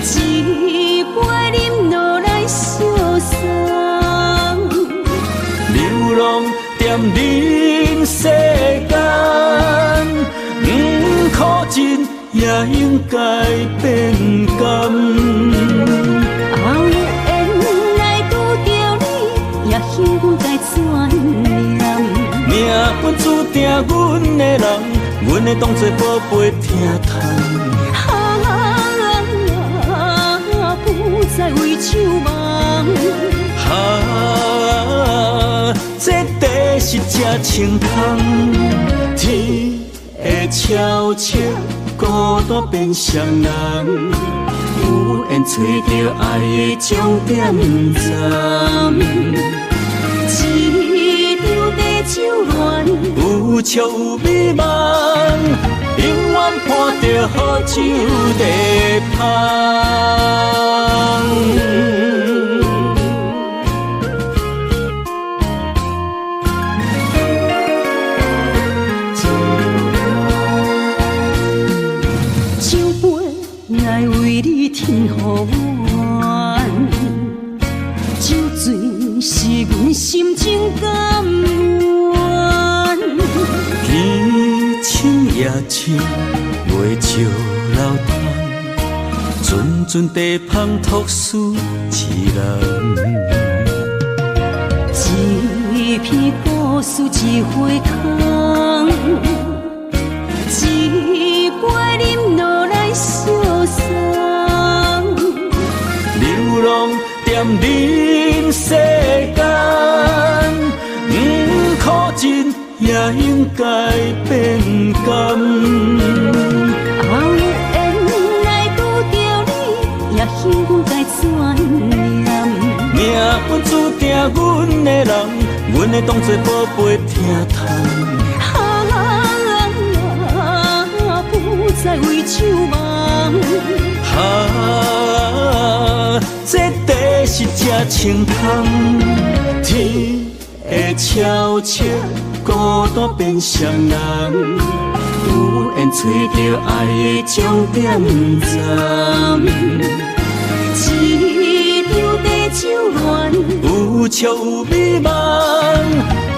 一杯饮落来相送。流浪踮人世间，苦尽也应该变甘。幸运该怎念？命运注定阮的人，阮会当作宝贝疼叹。不再为酒梦。这地是真清芳，天会悄悄孤单变双人。有缘找到爱的终点站。一场地酒恋，有笑有美梦，永远伴着好酒地香。酒杯爱为你添予阮，酒醉是阮心情甘愿。天清夜深，袂笑流淌，船阵阵地芳托思一人。一片故事一回汤，一杯饮落来相送。流浪踮人世间，苦尽也应该变甘。后缘来拄着你，也应该转念。命运注定阮的人，阮会当作宝贝疼痛。不再为酒梦。这地是这清芳，天会悄悄孤单变双人，有缘找到爱的终点站。一场地酒恋，有笑有美梦，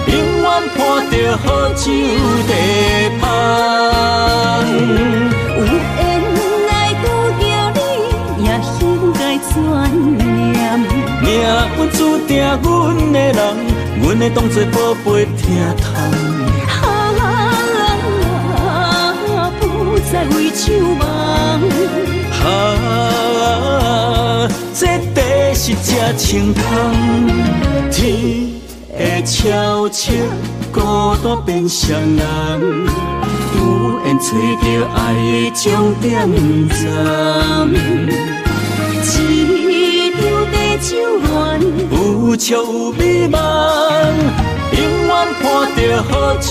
永远伴着好酒地芳。有缘来拄着你，也应该转念。命运注定阮的人，阮会当作宝贝疼痛。不再为酒梦。这地是这清芳，天会悄悄孤单变双人，有缘找到爱的终点站。一场地酒恋，有笑有美梦，永远伴着好酒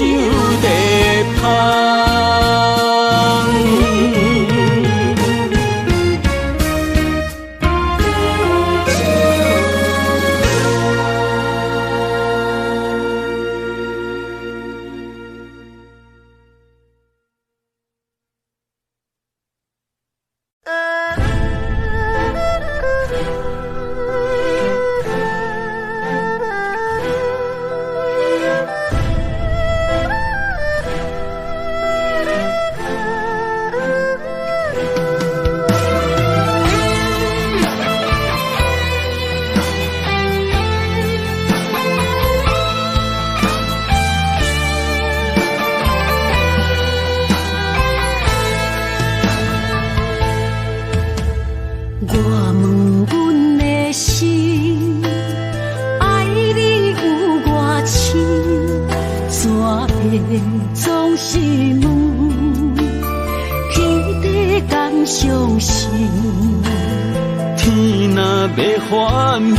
地芳。总是问，天地敢相信？天若要反面，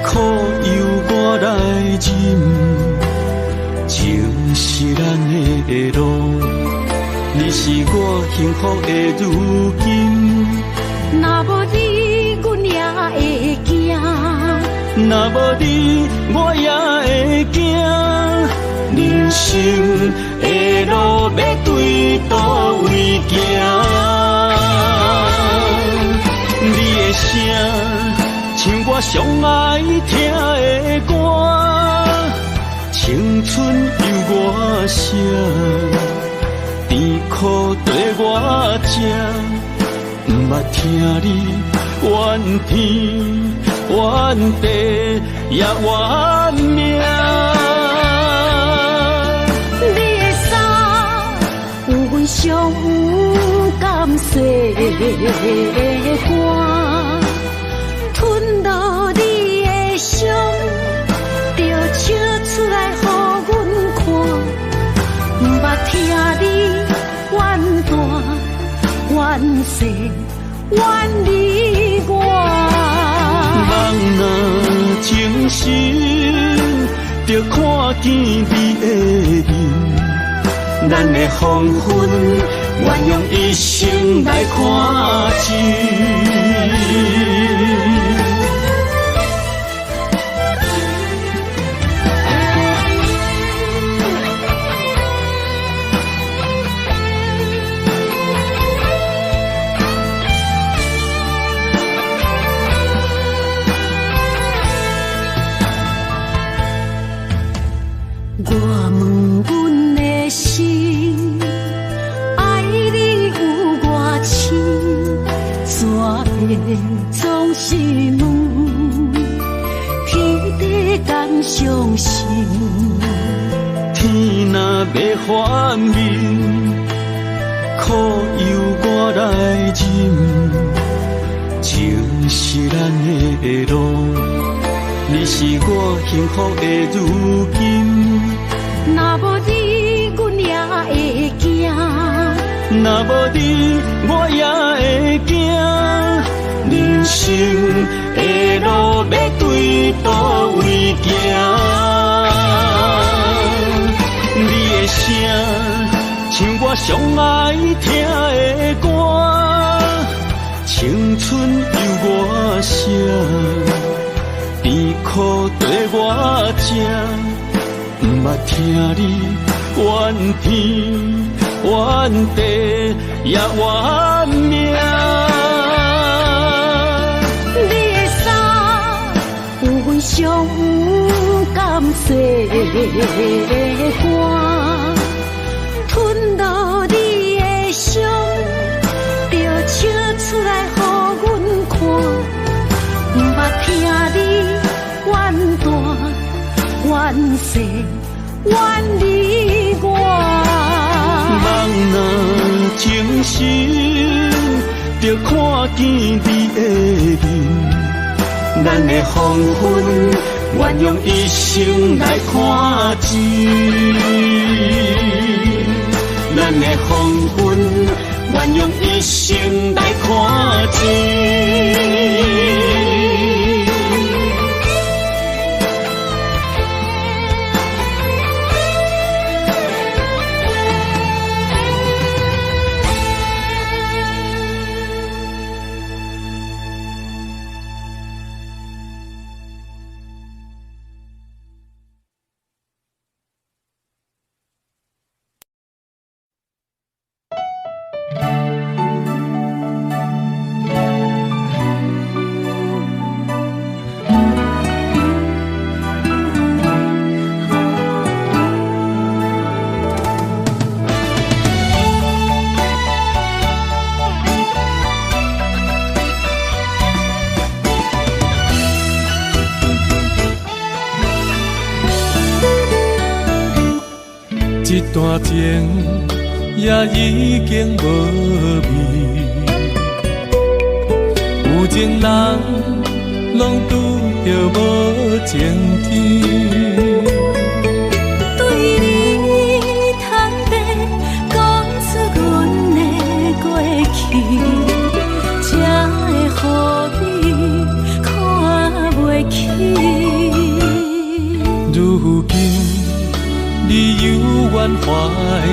苦由我来忍。情是咱的路，你是我幸福的如今。若无你，阮也会惊；若无你，我也会惊。人生的路要对倒位行？你的声像我上爱听的歌，青春由我写，甜苦对我吃，不捌听你怨天怨地也怨命。上有甘雪的汗，吞落你的伤，就笑出来予阮看。不捌听你怨大怨小怨你我。人若情深，就看见你的面。咱的黄昏，愿用一生来看尽。我问阮的心，爱你有偌深？的总是问，天地敢相信？天若要反面，苦由我来忍，情是咱的路，你是我幸福的如今。若无你，阮也会惊；若无你，我也会惊。人生的路要对倒位行？你的声像我上爱听的歌，青春由我写，悲苦对我吃，不捌听你怨天怨地也怨命。你的衫有阮上有感谢的汗，吞落你的伤，就笑出来予阮看。不捌听你怨大怨小怨你我。人若情深，就看见你的面，咱的黄昏愿用一生来看尽，咱的黄昏愿用一生来看尽。一段情也已经无味，有情人拢拄着无情天。对你坦白讲出阮的过去，才会予你看袂起。如今你犹原怀疑，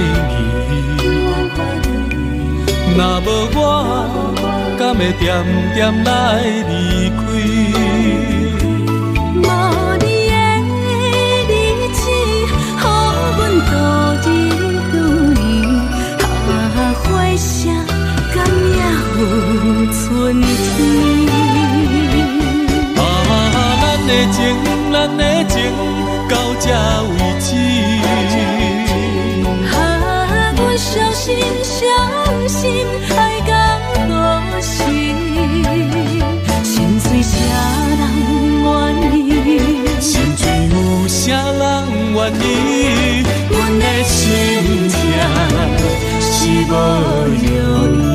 若无我，敢会点点来离开？无你的日子，予阮度日如年，花声敢也有春天？咱的情，咱的情，到这为止。阮伤心伤心，爱到何时？心碎啥人愿意？心碎有啥人愿意？阮的心痛是无容易。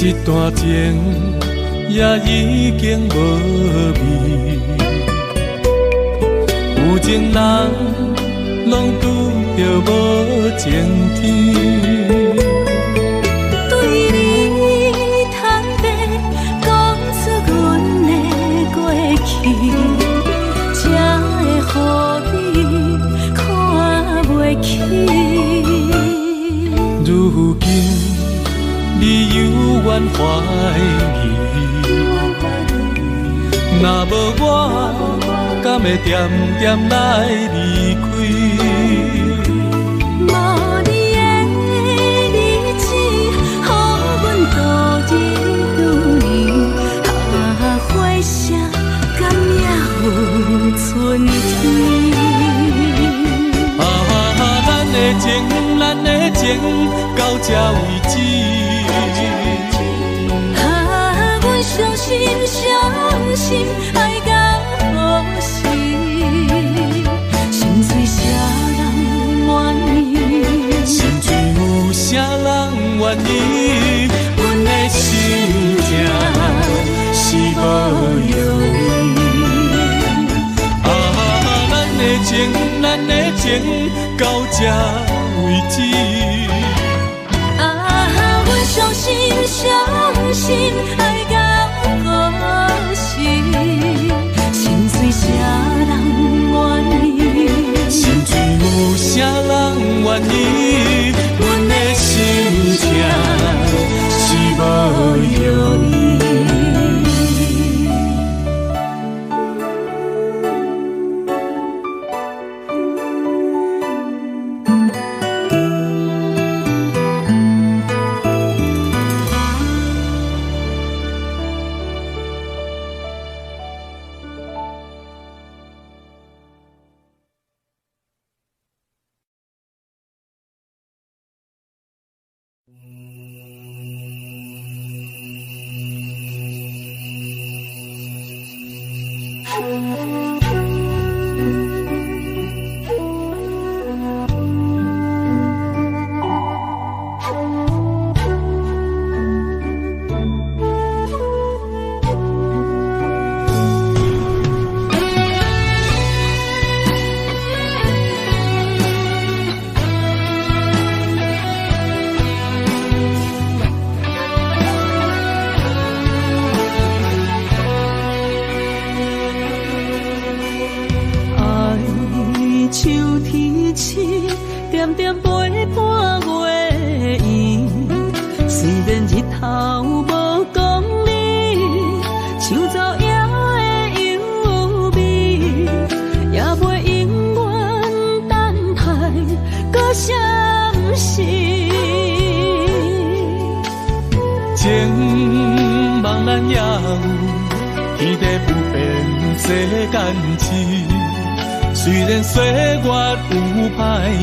一段情也已经无味，有情人拢拄着无情天。对你坦白讲出阮的过去，才会予你看袂起。如今你犹原怀疑，若无我，敢会点点来离开？无你的日子，予阮度日如年，花谢甘也有春天。咱的情到这为止。阮相信爱到何时？心碎啥人愿意？心碎有啥人愿意？阮的心情是无容易。咱的情到这为止。阮相信爱到何时？心碎啥人愿意？心碎有啥人愿意？阮的心情是无容易。虽然岁月有歹意，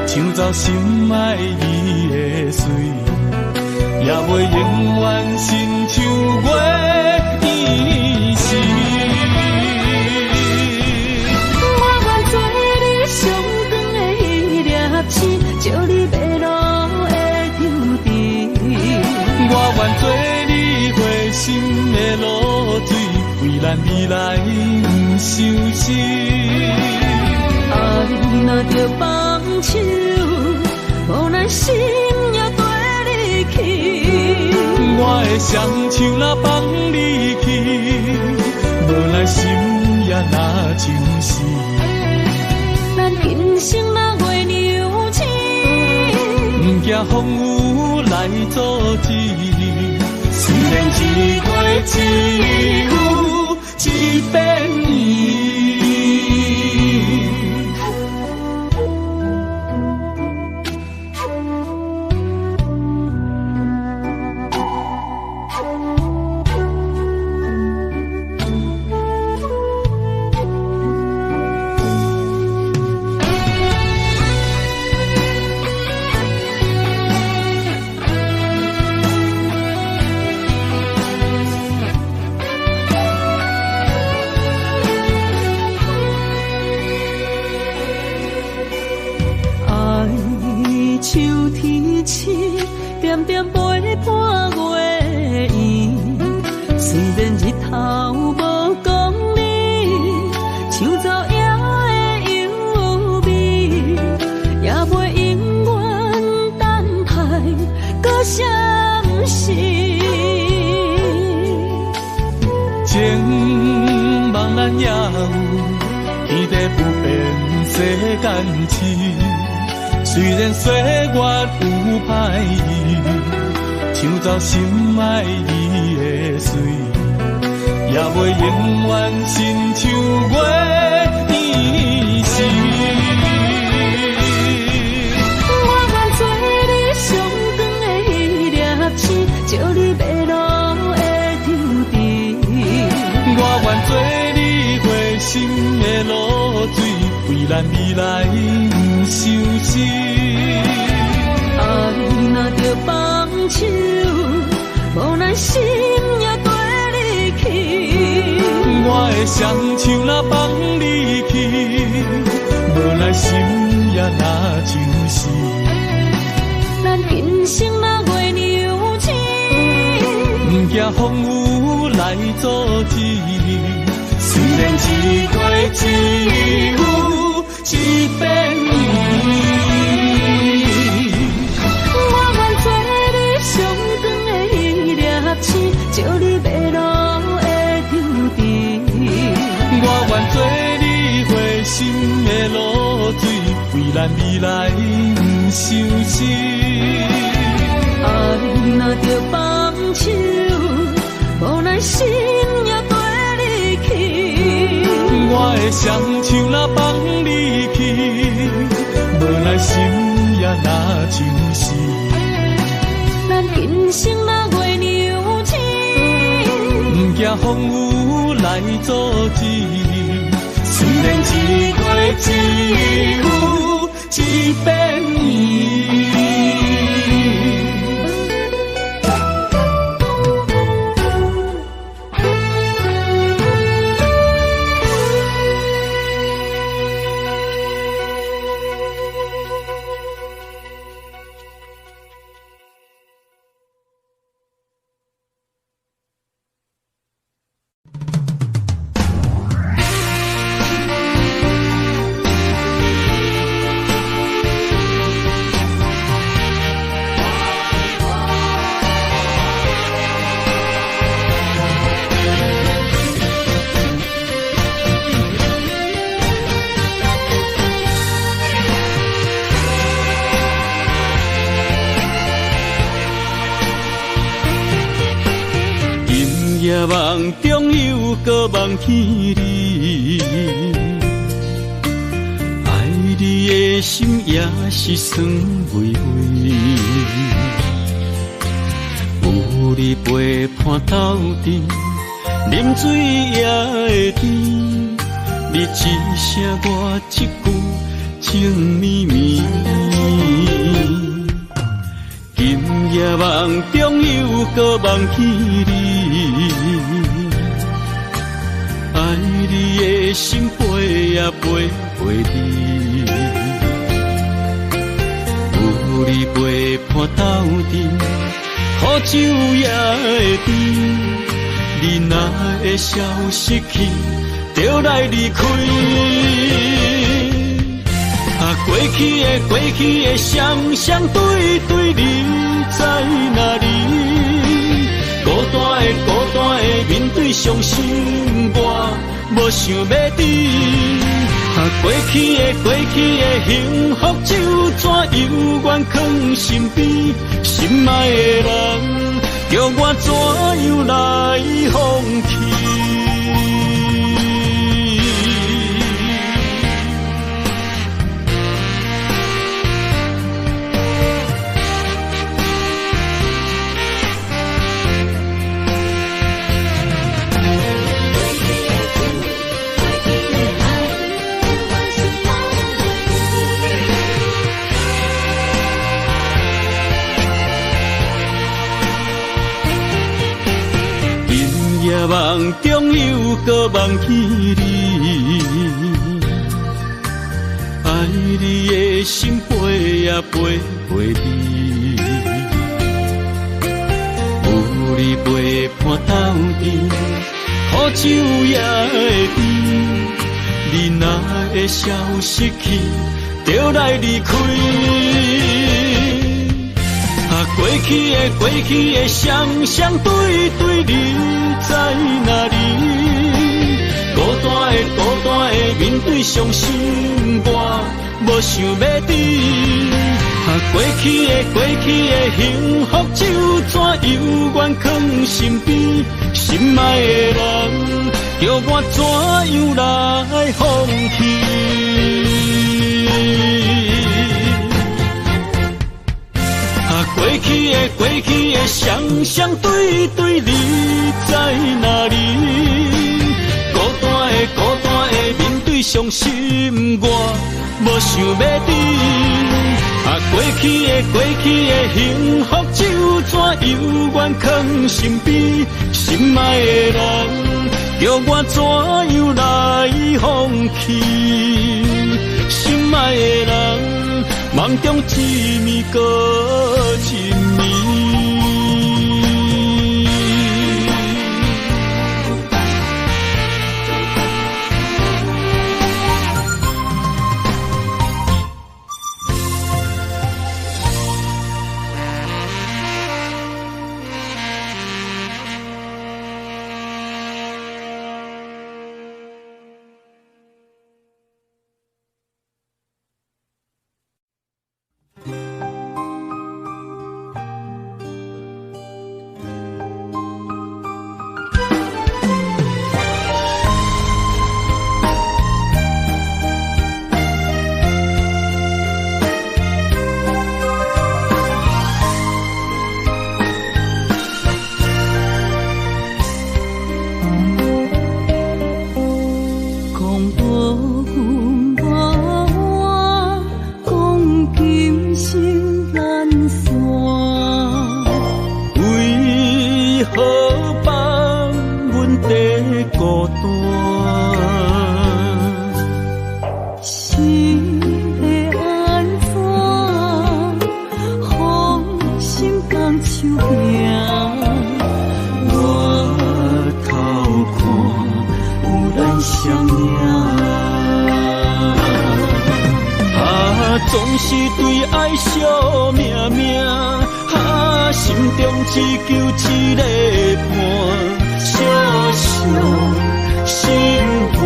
抢走心爱伊的水，也袂永远亲像月伊是。我愿做你上长的迄粒星，照你迷路的游程。我愿做你回心的路水，为咱未来不伤心。爱若着放手，无咱心也跟你去。我的双手若放你去，无咱心也若像死。咱今生若月娘星，不惊风雨来阻止。虽然一月只有一遍年。点点陪伴月圆，虽然日头无光明，抢走夜的幽味，也袂永远等待搁闪失。情望咱也有天地不变世间事。虽然岁月有歹意，抢走心爱伊的水，也袂永远亲像月依时。我愿做你上长的迄粒星，照你迷路的抽屉。我愿做你回心的露水，为咱未来不相思。爱若着放手，无咱心也跟你去。我的双手若放你去，无咱心也若像是。咱今生若月牛星，不惊风雨来阻止。虽然一过一有一变伊。我愿做你上长的迄粒星，照你迷路的抽屉。我愿做你回心的露水，为咱未来不相思。爱若着放手，无咱心也跟你去。我的双手若放你去，无咱心也若像是。咱今生若月牛星，不惊风雨来阻止。虽然一过一有一变伊。夜梦中有个梦见你，爱你的心也是酸微微。有你陪伴斗阵，啉水也会甜。你一声我一句，情绵绵。今夜梦中有个梦见你，爱你的心飞呀飞飞你，有你陪伴斗阵，苦酒也会甜。你若会消失去，就来离开。过去的双双对对，你在哪里？孤单的面对伤心，我无想要知。过去的幸福就怎犹原藏心边？心爱的人，叫我怎样来放弃？夜梦中有个梦见你，爱你的心飞呀飞飞你，有你陪伴斗阵，苦酒也会甜。你若会消失去，就来离开。过去的双双对对，你在哪里？孤单的面对伤心，我无想要知。过去的幸福就怎犹原藏心边？心爱的人，怎样来放弃？过去的双双对对，你在哪里？孤单的面对伤心，我无想要等。过去的幸福就怎犹原藏心边，心爱的人，叫我怎样来放弃？心爱的人，梦中一暝过一暝。总是对爱惜命命，心中只求一个伴，小小心愿，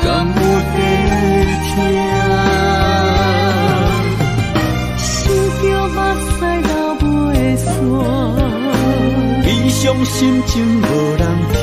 敢有在听？想着目屎流袂煞，悲伤心情无人听。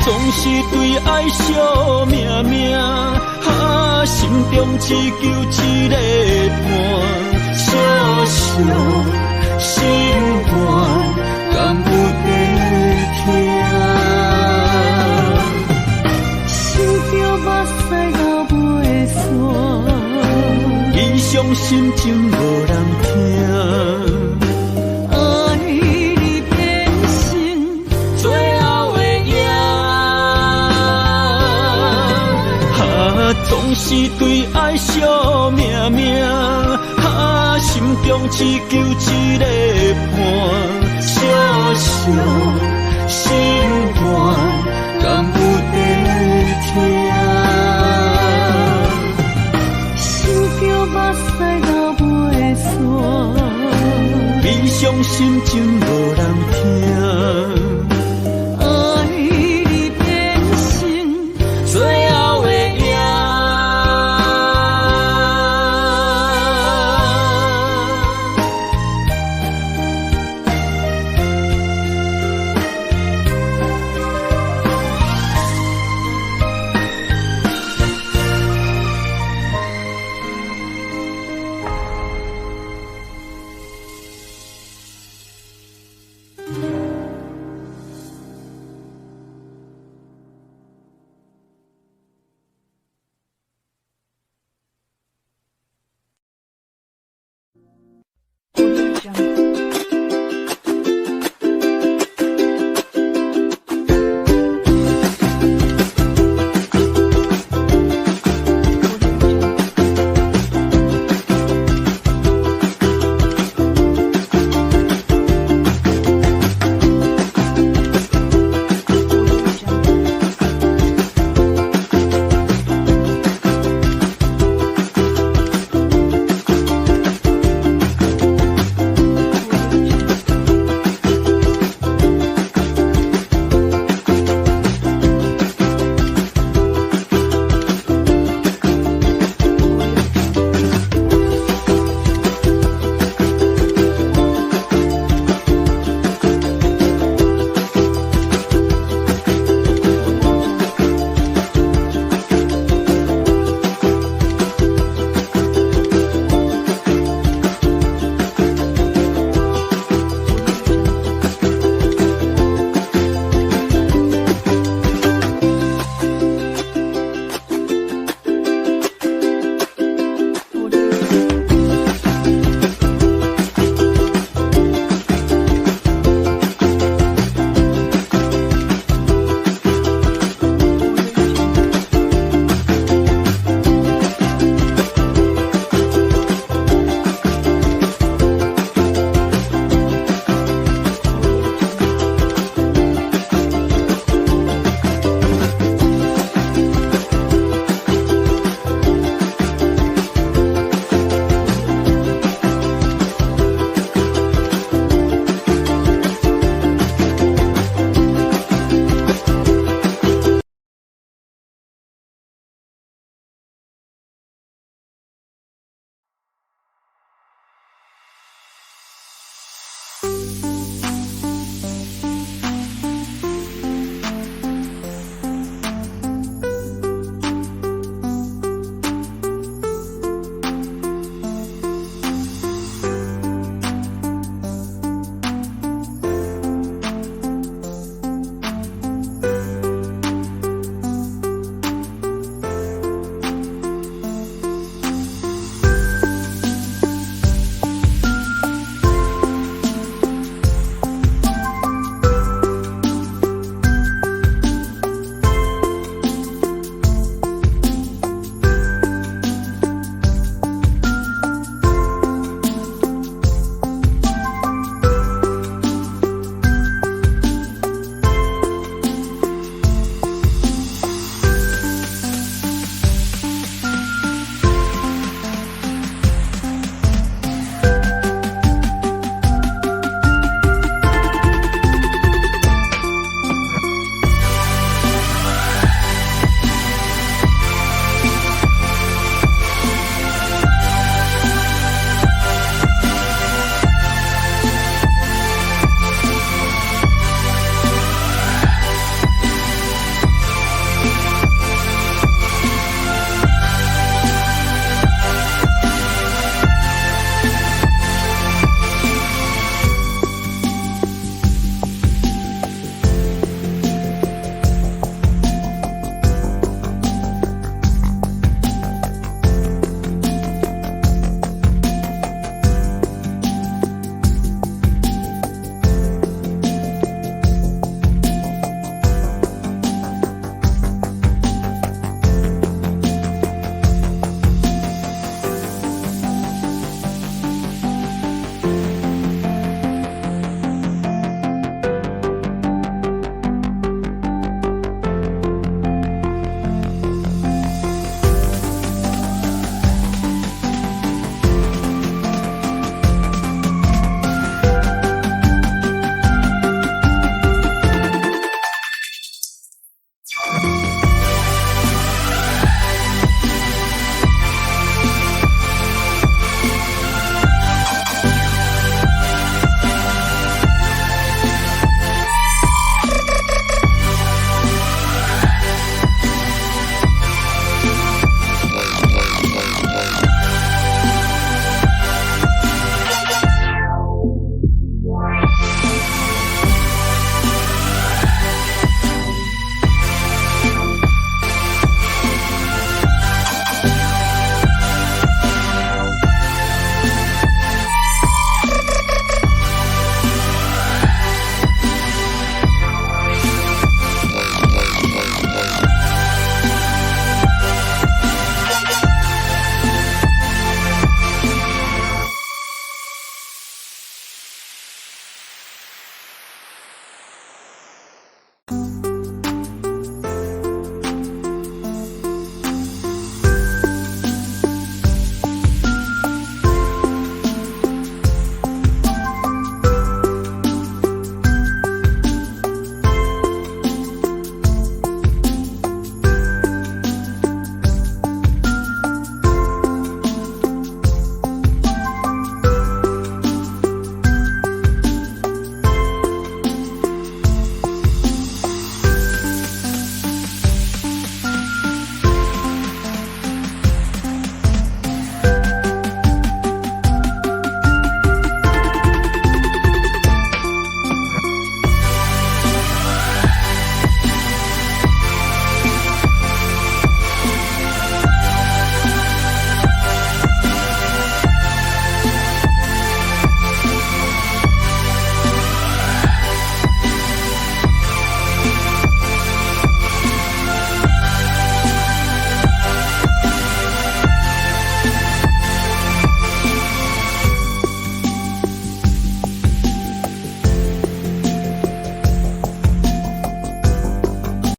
总是对爱惜命命，心中只求一个伴，小小心愿，敢有在听？想着目屎流袂煞，悲伤心情无人听。总是对爱惜命命，心中只求一个伴，小小心愿，敢有在听？想着目屎流袂煞，悲伤心情无人听。jungle.